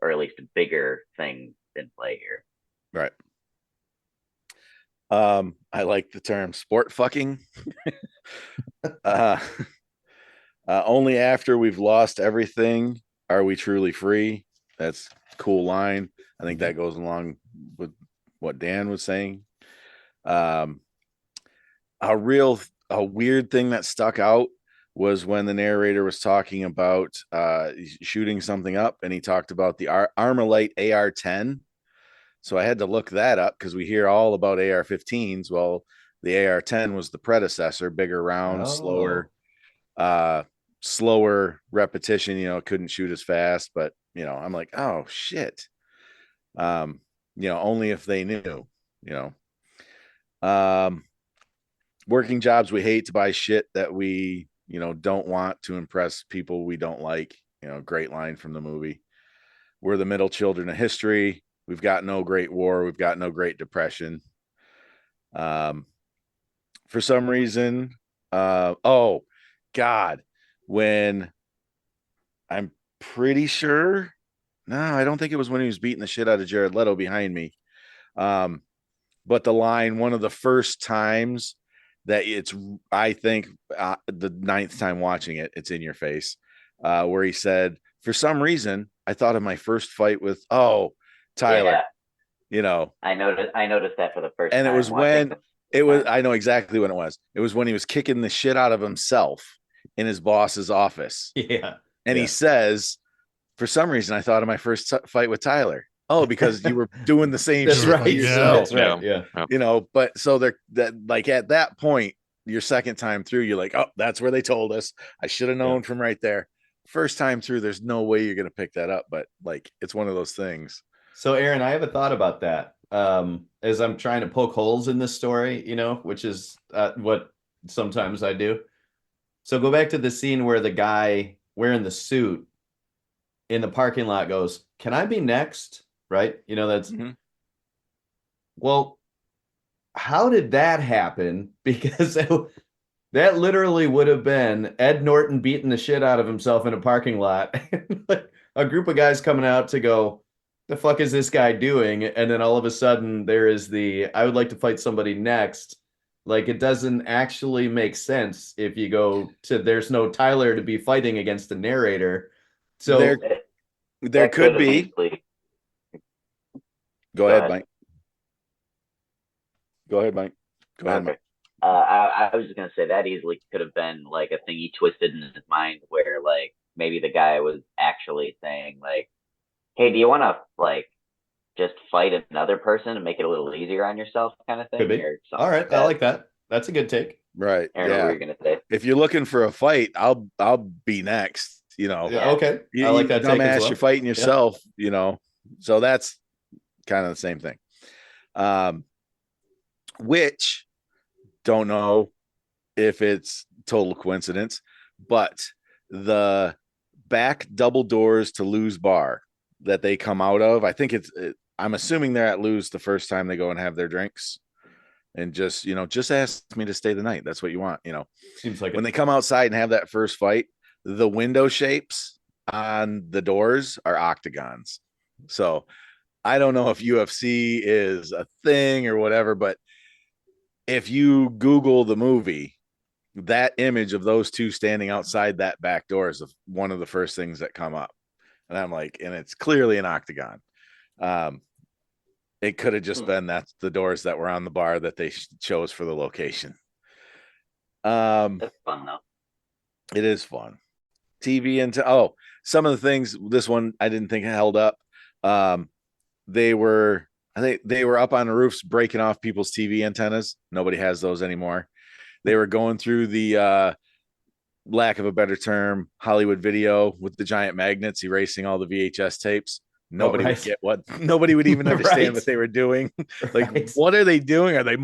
Speaker 4: or at least bigger things in play here.
Speaker 1: Right. I like the term sport fucking. Only after we've lost everything are we truly free. That's a cool line. I think that goes along with what Dan was saying. A weird thing that stuck out was when the narrator was talking about shooting something up, and he talked about the Armalite AR-10. So I had to look that up because we hear all about AR-15s. Well, the AR-10 was the predecessor, bigger round, slower repetition, couldn't shoot as fast, but I'm like, oh shit. Only if they knew, working jobs we hate to buy shit that we, don't want to impress people we don't like, great line from the movie. We're the middle children of history. We've got no great war. We've got no great depression. For some reason, when I'm pretty sure, no, I don't think it was when he was beating the shit out of Jared Leto behind me. But the line, one of the first times that I think the 9th time watching it, it's in your face, where he said, for some reason, I thought of my first fight with, Tyler,
Speaker 4: I noticed that for the first time.
Speaker 1: And it was when I know exactly when it was. It was when he was kicking the shit out of himself in his boss's office.
Speaker 2: Yeah.
Speaker 1: And he says, for some reason, I thought of my first fight with Tyler. Oh, because you were doing the same
Speaker 2: That's
Speaker 1: shit
Speaker 2: right.
Speaker 1: to
Speaker 3: Yeah.
Speaker 1: yourself.
Speaker 2: That's right. Yeah.
Speaker 1: You know, but so they're that like at that point, your second time through, you're like, oh, that's where they told us. I should have known from right there. First time through, there's no way you're gonna pick that up. But like it's one of those things.
Speaker 2: So Aaron, I have a thought about that. As I'm trying to poke holes in this story, you know, which is what sometimes I do. So go back to the scene where the guy wearing the suit in the parking lot goes, "Can I be next?" Right? You know, that's well, how did that happen? Because that literally would have been Ed Norton beating the shit out of himself in a parking lot. A group of guys coming out to go, the fuck is this guy doing? And then all of a sudden there is I would like to fight somebody next. Like it doesn't actually make sense if you go to there's no Tyler to be fighting against the narrator. So
Speaker 1: there could be. Go ahead, Mike. Go ahead, Mike. Go ahead, Mike.
Speaker 4: I was just gonna say that easily could have been like a thing he twisted in his mind where like maybe the guy was actually saying like, hey, do you want to like just fight another person and make it a little easier on yourself kind of thing?
Speaker 2: Could be. All right. I like that. That's a good take.
Speaker 1: Right.
Speaker 4: Aaron, what were you gonna say?
Speaker 1: If you're looking for a fight, I'll be next, you know.
Speaker 2: Yeah, okay. I like that take as well.
Speaker 1: You're fighting yourself, you know. So that's kind of the same thing. Which don't know if it's total coincidence, but the back double doors to Lou's bar that they come out of, I think I'm assuming they're at Lou's the first time they go and have their drinks and just, you know, just ask me to stay the night. That's what you want, you know.
Speaker 2: Seems like
Speaker 1: when they come outside and have that first fight, the window shapes on the doors are octagons. So I don't know if UFC is a thing or whatever, but if you Google the movie, that image of those two standing outside that back door is one of the first things that come up. And I'm like, and it's clearly an octagon. It could have just been that's the doors that were on the bar that they chose for the location.
Speaker 4: That's fun though.
Speaker 1: It is fun. TV and some of the things. This one I didn't think held up. They were up on the roofs breaking off people's TV antennas. Nobody has those anymore. They were going through the lack of a better term, Hollywood Video with the giant magnets, erasing all the VHS tapes. Nobody would get nobody would even understand what they were doing. Like, what are they doing? Are they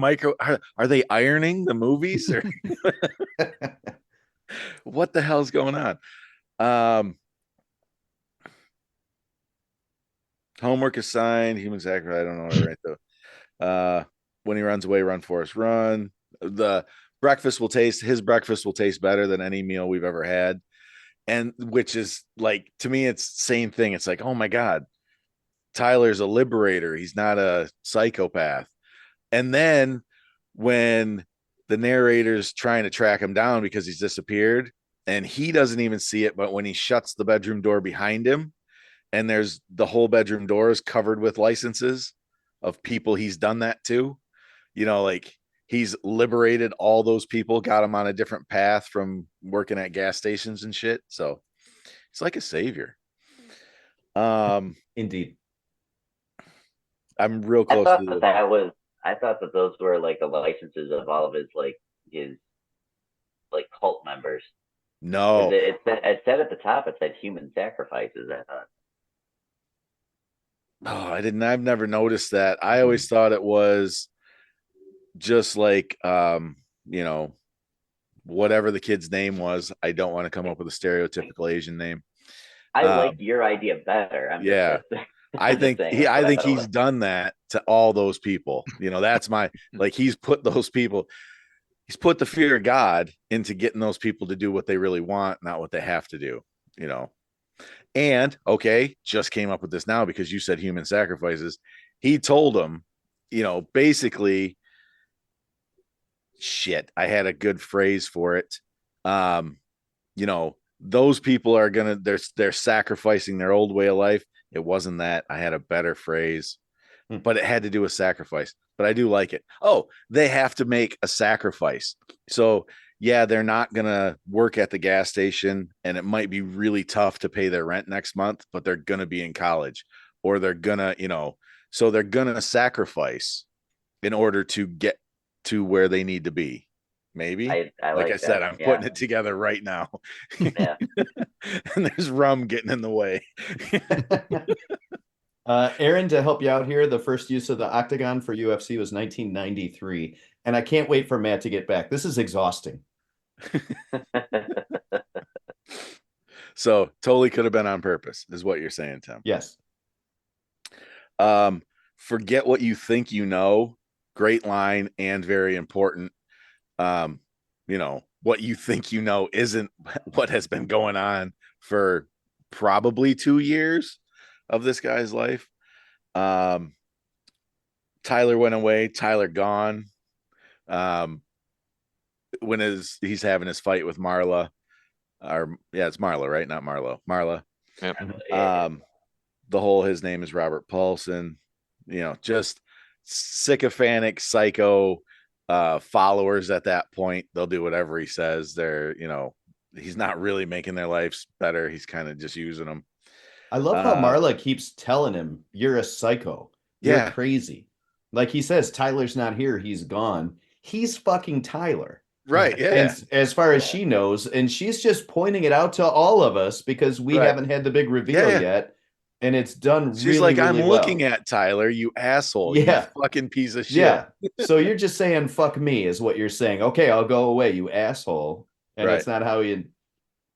Speaker 1: are they ironing the movies or what the hell's going on? Homework assigned, human sacrifice. I don't know what I write though. When he runs away, run, Forrest, run. His breakfast will taste better than any meal we've ever had. And which is like, to me, it's the same thing. It's like, oh my God, Tyler's a liberator. He's not a psychopath. And then when the narrator's trying to track him down because he's disappeared and he doesn't even see it, but when he shuts the bedroom door behind him and there's the whole bedroom door is covered with licenses of people he's done that to, you know, like he's liberated all those people, got them on a different path from working at gas stations and shit. So it's like a savior.
Speaker 2: Indeed.
Speaker 1: I'm real close to
Speaker 4: I thought that those were like the licenses of all of his cult members.
Speaker 1: No,
Speaker 4: it said at the top, it said human sacrifices. I thought.
Speaker 1: Oh, I didn't. I've never noticed that. I always thought it was just like, you know, whatever the kid's name was. I don't want to come up with a stereotypical Asian name.
Speaker 4: I like your idea better.
Speaker 1: I think he's done that to all those people. You know, that's my he's put those people. He's put the fear of God into getting those people to do what they really want, not what they have to do. You know. And just came up with this now because you said human sacrifices. He told them, you know, basically, shit. I had a good phrase for it. You know, those people are they're sacrificing their old way of life. It wasn't that. I had a better phrase, but it had to do with sacrifice. But I do like it. Oh, they have to make a sacrifice. So yeah, they're not going to work at the gas station and it might be really tough to pay their rent next month, but they're going to be in college or they're going to, so they're going to sacrifice in order to get to where they need to be. Maybe.
Speaker 4: I
Speaker 1: Like
Speaker 4: like
Speaker 1: I said,
Speaker 4: that.
Speaker 1: I'm
Speaker 4: Yeah.
Speaker 1: putting it together right now.
Speaker 4: Yeah.
Speaker 1: And there's rum getting in the way.
Speaker 2: Aaron, to help you out here, the first use of the octagon for UFC was 1993. And I can't wait for Matt to get back. This is exhausting.
Speaker 1: So totally could have been on purpose, is what you're saying, Tim.
Speaker 2: Yes.
Speaker 1: Forget what you think you know. Great line and very important. What you think you know isn't what has been going on for probably 2 years of this guy's life. Tyler went away, Tyler gone. When he's having his fight with Marla, it's Marla, right? Not Marla.
Speaker 5: Yep.
Speaker 1: The whole, his name is Robert Paulson, just sycophantic psycho followers at that point. They'll do whatever he says. They're, he's not really making their lives better. He's kind of just using them.
Speaker 2: I love how Marla keeps telling him, you're a psycho. You're crazy. Like he says, Tyler's not here. He's gone. He's fucking Tyler.
Speaker 1: Right. Yeah.
Speaker 2: And as far as she knows, and she's just pointing it out to all of us because we haven't had the big reveal yet. And it's done
Speaker 1: She's
Speaker 2: really,
Speaker 1: like,
Speaker 2: really
Speaker 1: I'm looking at Tyler, you asshole.
Speaker 2: Yeah.
Speaker 1: You fucking piece of shit.
Speaker 2: Yeah. So you're just saying, fuck me, is what you're saying. Okay, I'll go away, you asshole. And it's not how it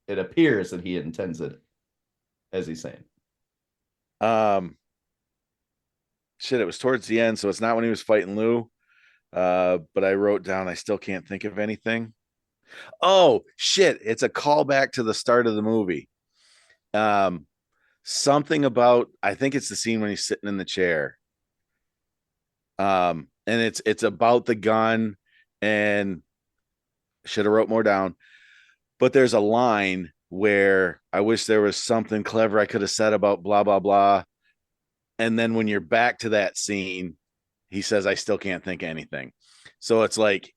Speaker 2: appears that he intends it, as he's saying.
Speaker 1: Shit, it was towards the end, so it's not when he was fighting Lou. But I wrote down, I still can't think of anything. Oh shit, it's a callback to the start of the movie. Something about, I think it's the scene when he's sitting in the chair. And it's about the gun, and should have wrote more down. But there's a line where I wish there was something clever I could have said about blah blah blah. And then when you're back to that scene, he says, I still can't think of anything. So it's like,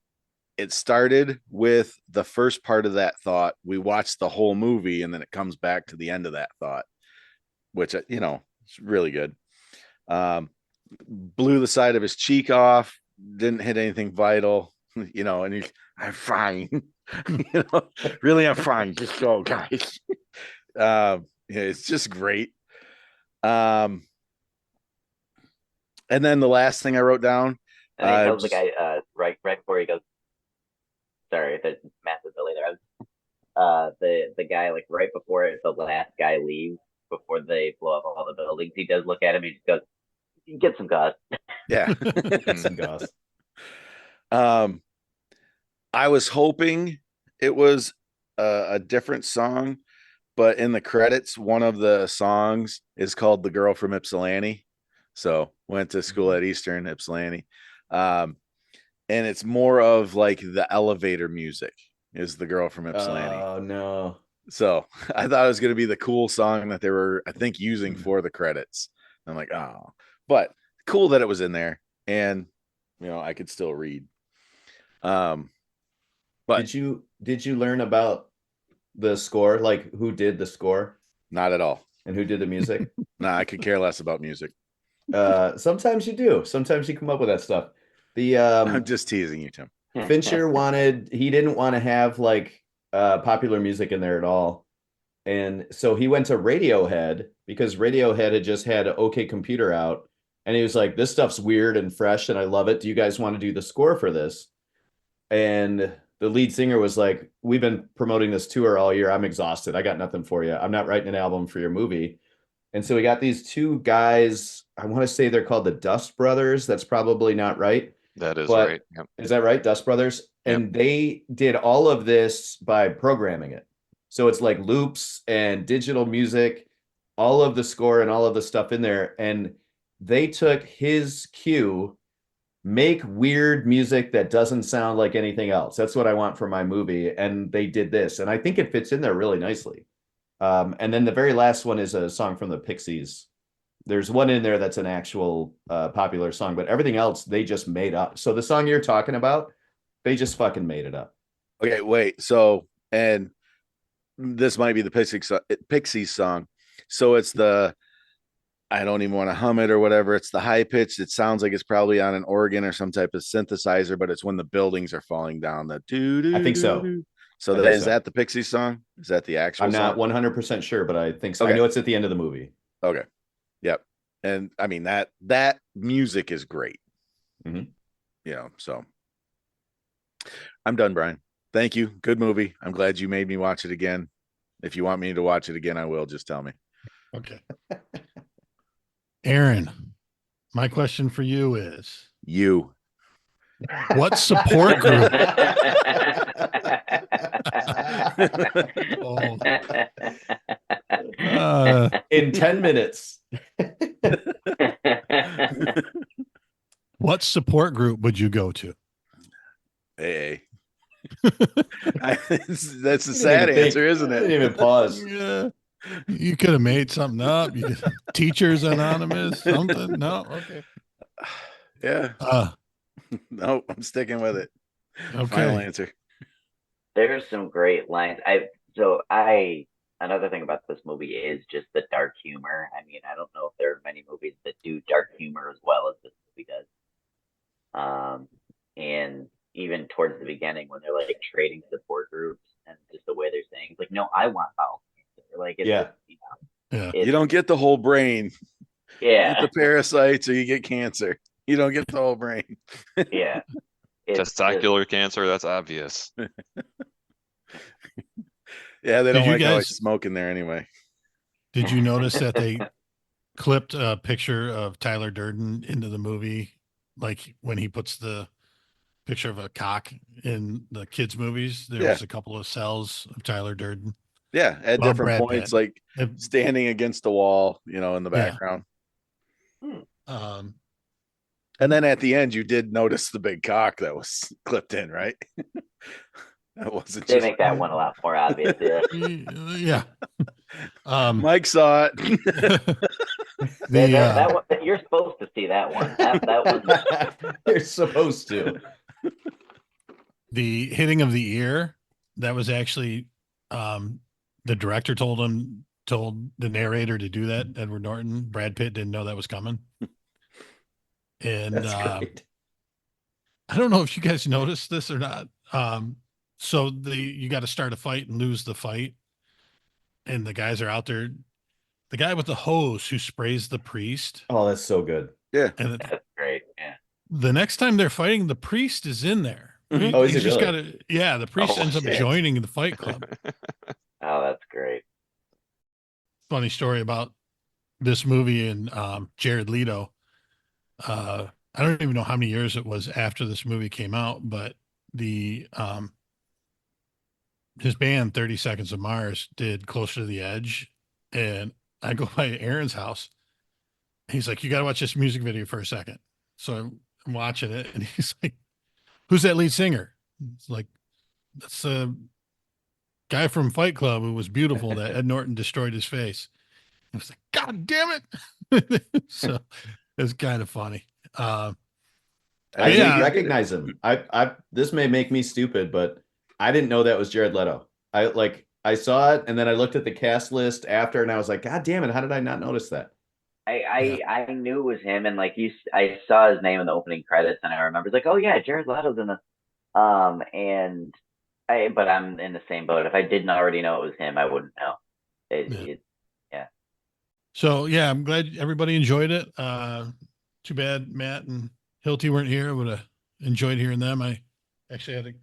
Speaker 1: it started with the first part of that thought. We watched the whole movie, and then it comes back to the end of that thought, which, it's really good. Blew the side of his cheek off, didn't hit anything vital, and he's, I'm fine. Really, I'm fine. Just go, guys. It's just great. And then the last thing I wrote down.
Speaker 4: And he tells the guy right before he goes, sorry, there's massive delay there. The guy, like right before the last guy leaves, before they blow up all the buildings, he does look at him. He just goes, "Get some gauze."
Speaker 1: Yeah,
Speaker 2: some gauze.
Speaker 1: I was hoping it was a different song, but in the credits, one of the songs is called "The Girl from Ypsilanti." So went to school at Eastern Ypsilanti. And it's more of like the elevator music is "The Girl from Ypsilanti."
Speaker 2: Oh no.
Speaker 1: So I thought it was going to be the cool song that they were, I think, using for the credits. I'm like, oh, but cool that it was in there, and I could still read. But
Speaker 2: did you learn about the score? Like who did the score?
Speaker 1: Not at all.
Speaker 2: And who did the music?
Speaker 1: Nah, I could care less about music.
Speaker 2: Sometimes you do. Sometimes you come up with that stuff.
Speaker 1: I'm just teasing you, Tim.
Speaker 2: Fincher he didn't want to have like popular music in there at all. And so he went to Radiohead because Radiohead had just had OK Computer out. And he was like, this stuff's weird and fresh and I love it. Do you guys want to do the score for this? And the lead singer was like, we've been promoting this tour all year. I'm exhausted. I got nothing for you. I'm not writing an album for your movie. And so we got these two guys. I want to say they're called the Dust Brothers. That's probably not right.
Speaker 5: That is right. Yep.
Speaker 2: Is that right? Dust Brothers.
Speaker 5: Yep.
Speaker 2: And they did all of this by programming it. So it's like loops and digital music, all of the score and all of the stuff in there. And they took his cue, make weird music that doesn't sound like anything else. That's what I want for my movie. And they did this. And I think it fits in there really nicely. And then the very last one is a song from the Pixies. There's one in there that's an actual popular song, but everything else they just made up. So the song you're talking about, they just fucking made it up.
Speaker 1: Okay, wait. So, and this might be the Pixies song. So it's the I don't even want to hum it or whatever. It's the high pitched. It sounds like it's probably on an organ or some type of synthesizer, but it's when the buildings are falling down. The doo
Speaker 2: I
Speaker 1: doo
Speaker 2: think
Speaker 1: doo
Speaker 2: so.
Speaker 1: doo. So
Speaker 2: I think
Speaker 1: is
Speaker 2: so.
Speaker 1: that the Pixies song? Is that the actual
Speaker 2: I'm not
Speaker 1: song?
Speaker 2: 100% sure, but I think so. I
Speaker 1: Okay.
Speaker 2: know it's at the end of the movie.
Speaker 1: Okay. Yep. And I mean that music is great.
Speaker 2: Mhm.
Speaker 1: So I'm done, Brian. Thank you. Good movie. I'm glad you made me watch it again. If you want me to watch it again, I will. Just tell me.
Speaker 3: Okay. Aaron, my question for you is
Speaker 1: You.
Speaker 3: what support group? Oh.
Speaker 2: In 10 minutes.
Speaker 3: What support group would you go to?
Speaker 1: Hey. That's a sad answer, isn't
Speaker 2: I didn't
Speaker 1: it?
Speaker 2: even pause.
Speaker 3: Yeah. You could have made something up. You could, Teachers Anonymous, something. No, okay.
Speaker 1: Yeah. No, I'm sticking with it.
Speaker 3: Okay.
Speaker 1: Final answer.
Speaker 4: There's some great lines. Another thing about this movie is just the dark humor. I mean, I don't know if there are many movies that do dark humor as well as this movie does. And even towards the beginning when they're like trading support groups and just the way they're saying, it's like, no, I want bowel cancer. Like, it's
Speaker 2: Yeah.
Speaker 4: just,
Speaker 1: You don't get the whole brain. You
Speaker 4: yeah,
Speaker 1: get the parasites or you get cancer. You don't get the whole brain.
Speaker 4: yeah.
Speaker 5: Testicular cancer, that's obvious.
Speaker 1: Yeah, they
Speaker 3: Did
Speaker 1: don't
Speaker 3: you
Speaker 1: like how I
Speaker 3: guys-
Speaker 1: smoke in there anyway.
Speaker 3: Did you notice that they clipped a picture of Tyler Durden into the movie? Like when he puts the picture of a cock in the kids' movies, there was a couple of cells of Tyler Durden.
Speaker 1: Yeah, at
Speaker 3: Well,
Speaker 1: different
Speaker 3: Brad
Speaker 1: points,
Speaker 3: Pitt.
Speaker 1: like standing against the wall, in the
Speaker 3: Yeah.
Speaker 1: background.
Speaker 3: Um,
Speaker 1: And then at the end, you did notice the big cock that was clipped in, right? That wasn't
Speaker 4: They
Speaker 1: just
Speaker 4: make that one a lot more obvious.
Speaker 3: yeah.
Speaker 1: Mike saw it.
Speaker 4: That one, you're supposed to see that one. That one.
Speaker 2: You're supposed to.
Speaker 3: The hitting of the ear, that was actually the director told the narrator to do that, Edward Norton. Brad Pitt didn't know that was coming. And
Speaker 2: That's great.
Speaker 3: I don't know if you guys noticed this or not. So you got to start a fight and lose the fight. And the guys are out there. The guy with the hose who sprays the priest.
Speaker 2: Oh, that's so good.
Speaker 1: Yeah.
Speaker 3: And
Speaker 4: that's great. Yeah.
Speaker 3: The next time they're fighting, the priest is in there.
Speaker 2: Mm-hmm. Oh, is he
Speaker 3: just
Speaker 2: really?
Speaker 3: the priest ends up joining the fight club.
Speaker 4: Oh, that's great.
Speaker 3: Funny story about this movie and Jared Leto. I don't even know how many years it was after this movie came out, but his band 30 Seconds of Mars did Closer to the Edge, and I go by Aaron's house. He's like, you got to watch this music video for a second. So I'm watching it, and he's like, who's that lead singer? It's like, that's a guy from Fight Club who was beautiful that Ed Norton destroyed his face. I was like, God damn it. So it's kind of funny.
Speaker 2: I didn't recognize him. This may make me stupid, but I didn't know that was Jared Leto. I saw it and then I looked at the cast list after and I was like, God damn it, how did I not notice that?
Speaker 4: I knew it was him, and I saw his name in the opening credits, and I remember like, oh yeah, Jared Leto's in this. But I'm in the same boat. If I didn't already know it was him, I wouldn't know. Yeah.
Speaker 3: So yeah, I'm glad everybody enjoyed it. Too bad Matt and Hilty weren't here. I would have enjoyed hearing them. I actually had a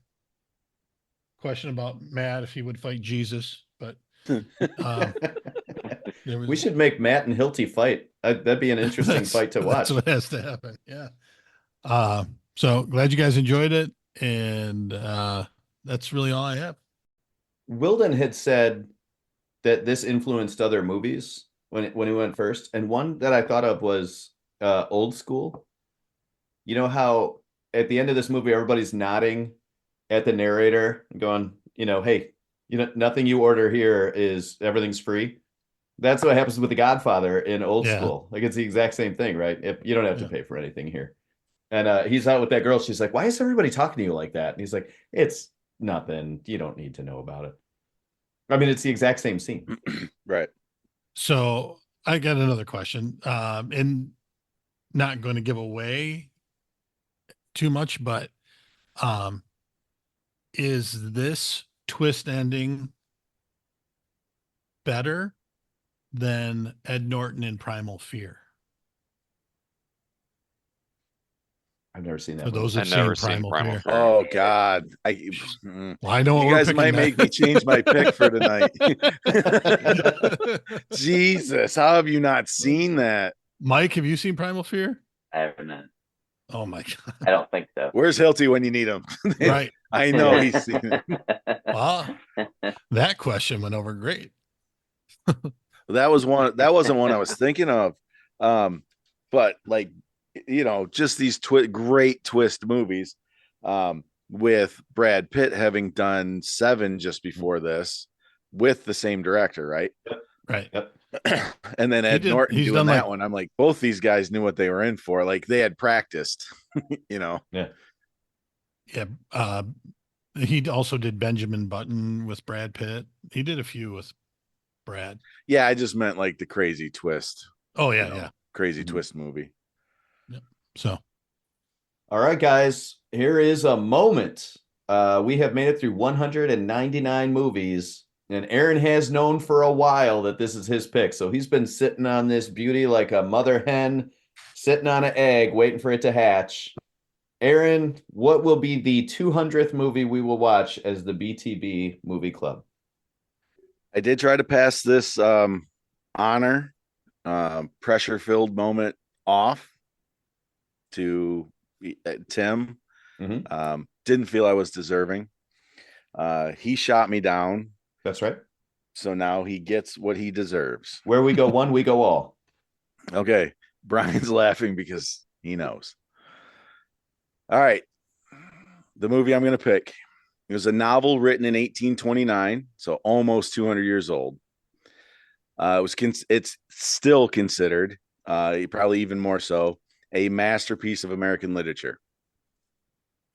Speaker 3: question about Matt if he would fight Jesus, but
Speaker 2: we should make Matt and Hilty fight. That'd be an interesting fight to watch.
Speaker 3: That's what has to happen. Yeah. So glad you guys enjoyed it, and that's really all I have.
Speaker 2: Wilden had said that this influenced other movies when he went first, and one that I thought of was Old School. You know how at the end of this movie everybody's nodding at the narrator and going, hey, nothing you order here everything's free. That's what happens with The Godfather in Old School. Like it's the exact same thing, right? If you don't have to pay for anything here. And he's out with that girl. She's like, why is everybody talking to you like that? And he's like, it's nothing. You don't need to know about it. I mean, it's the exact same scene.
Speaker 1: Right.
Speaker 3: So I got another question. And not going to give away too much, but is this twist ending better than Ed Norton in Primal Fear?
Speaker 2: I've never seen that.
Speaker 3: For those
Speaker 2: movie.
Speaker 3: who've
Speaker 5: I've never
Speaker 3: seen Primal Fear.
Speaker 5: Fear.
Speaker 1: Oh God.
Speaker 3: Well, I know what
Speaker 1: You
Speaker 3: we're
Speaker 1: guys
Speaker 3: picking
Speaker 1: might
Speaker 3: now.
Speaker 1: make me change my pick for tonight. Jesus, how have you not seen that?
Speaker 3: Mike, have you seen Primal Fear?
Speaker 4: I haven't.
Speaker 3: Oh my God.
Speaker 4: I don't think so.
Speaker 1: Where's Hilty when you need him?
Speaker 3: Right.
Speaker 1: I know he's seen it.
Speaker 3: Well, that question went over great.
Speaker 1: That wasn't one I was thinking of. But like, you know, just these great twist movies. With Brad Pitt having done 7 just before this with the same director, right?
Speaker 3: Right.
Speaker 2: Yep.
Speaker 1: And then Ed Norton
Speaker 3: he's
Speaker 1: doing
Speaker 3: done
Speaker 1: that
Speaker 3: like,
Speaker 1: one. I'm like, both these guys knew what they were in for. Like they had practiced, you know?
Speaker 2: Yeah.
Speaker 3: Yeah. He also did Benjamin Button with Brad Pitt. He did a few with Brad.
Speaker 1: Yeah, I just meant like the crazy twist.
Speaker 3: Oh yeah,
Speaker 1: you know,
Speaker 3: yeah.
Speaker 1: Crazy twist movie.
Speaker 3: Yep. So
Speaker 2: All right, guys, here is a moment. We have made it through 199 movies, and Aaron has known for a while that this is his pick. So he's been sitting on this beauty like a mother hen sitting on an egg, waiting for it to hatch. Aaron, what will be the 200th movie we will watch as the BTB Movie Club?
Speaker 1: I did try to pass this honor, pressure-filled moment off to Tim.
Speaker 2: Mm-hmm.
Speaker 1: Didn't feel I was deserving. He shot me down.
Speaker 2: That's right.
Speaker 1: So now he gets what he deserves.
Speaker 2: Where we go one, we go all.
Speaker 1: Okay. Brian's laughing because he knows. All right. The movie I'm going to pick. It was a novel written in 1829, so almost 200 years old. It's still considered, probably even more so, a masterpiece of American literature.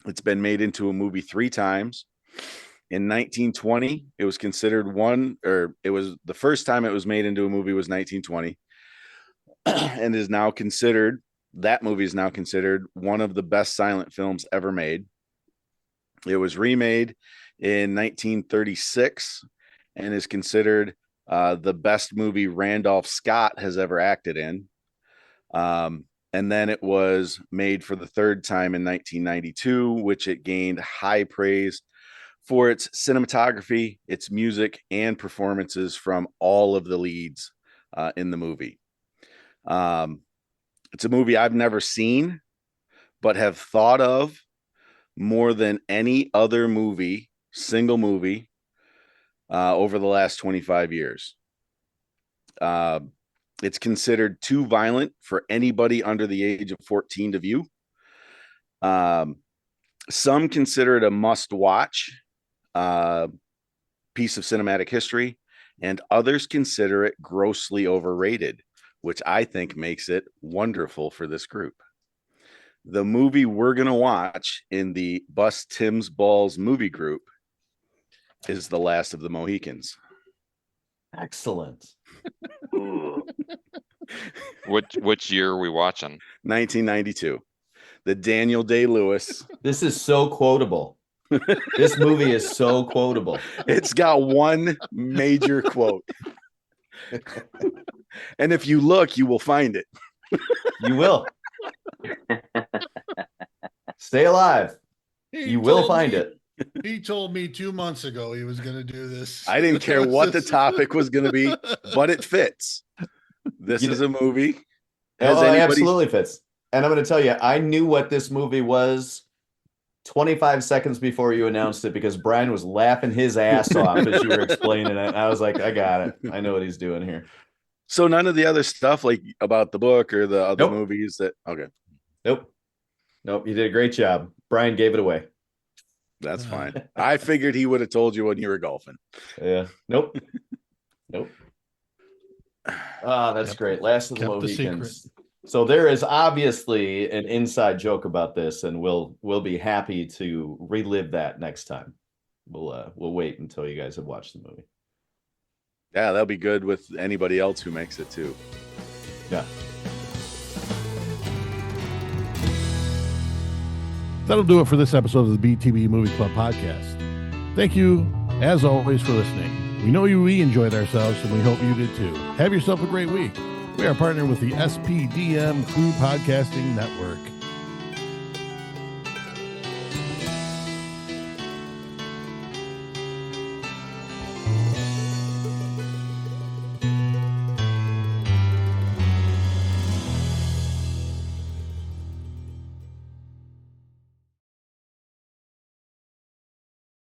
Speaker 1: It's been made into a movie 3 times. In 1920, it was considered the first time it was made into a movie was 1920, and that movie is now considered one of the best silent films ever made. It was remade in 1936 and is considered the best movie Randolph Scott has ever acted in. And then it was made for the 3rd time in 1992, which it gained high praise for its cinematography, its music, and performances from all of the leads in the movie. It's a movie I've never seen, but have thought of more than any other single movie, over the last 25 years. It's considered too violent for anybody under the age of 14 to view. Some consider it a must-watch piece of cinematic history, and others consider it grossly overrated, which I think makes it wonderful for this group. The movie we're going to watch in the Bust Tim's Balls movie group is The Last of the Mohicans.
Speaker 2: Excellent.
Speaker 4: Ooh.
Speaker 5: Which year are we watching?
Speaker 1: 1992. The Daniel Day-Lewis.
Speaker 2: This is so quotable. This movie is so quotable.
Speaker 1: It's got one major quote. And if you look, you will find it.
Speaker 2: You will. Stay alive. You will find it.
Speaker 3: He told me 2 months ago he was going to do this.
Speaker 1: I didn't care what the topic was going to be, but it fits. This is a movie.
Speaker 2: It absolutely fits. And I'm going to tell you, I knew what this movie was 25 seconds before you announced it because Brian was laughing his ass off as you were explaining it. I was like, I got it. I know what he's doing here.
Speaker 1: So none of the other stuff like about the book or the other
Speaker 2: Nope.
Speaker 1: movies that, okay.
Speaker 2: Nope. You did a great job. Brian gave it away.
Speaker 1: That's fine. I figured he would have told you when you were golfing.
Speaker 2: Yeah. Nope. Ah, that's great. Last of the
Speaker 3: Kept the
Speaker 2: Mohicans. So there is obviously an inside joke about this, and we'll be happy to relive that next time. we'll wait until you guys have watched the movie.
Speaker 1: Yeah, that'll be good with anybody else who makes it too.
Speaker 2: Yeah.
Speaker 3: That'll do it for this episode of the BTB Movie Club podcast. Thank you, as always, for listening. We know we enjoyed ourselves, and we hope you did too. Have yourself a great week. We are partnered with the SPDM Crew Podcasting Network.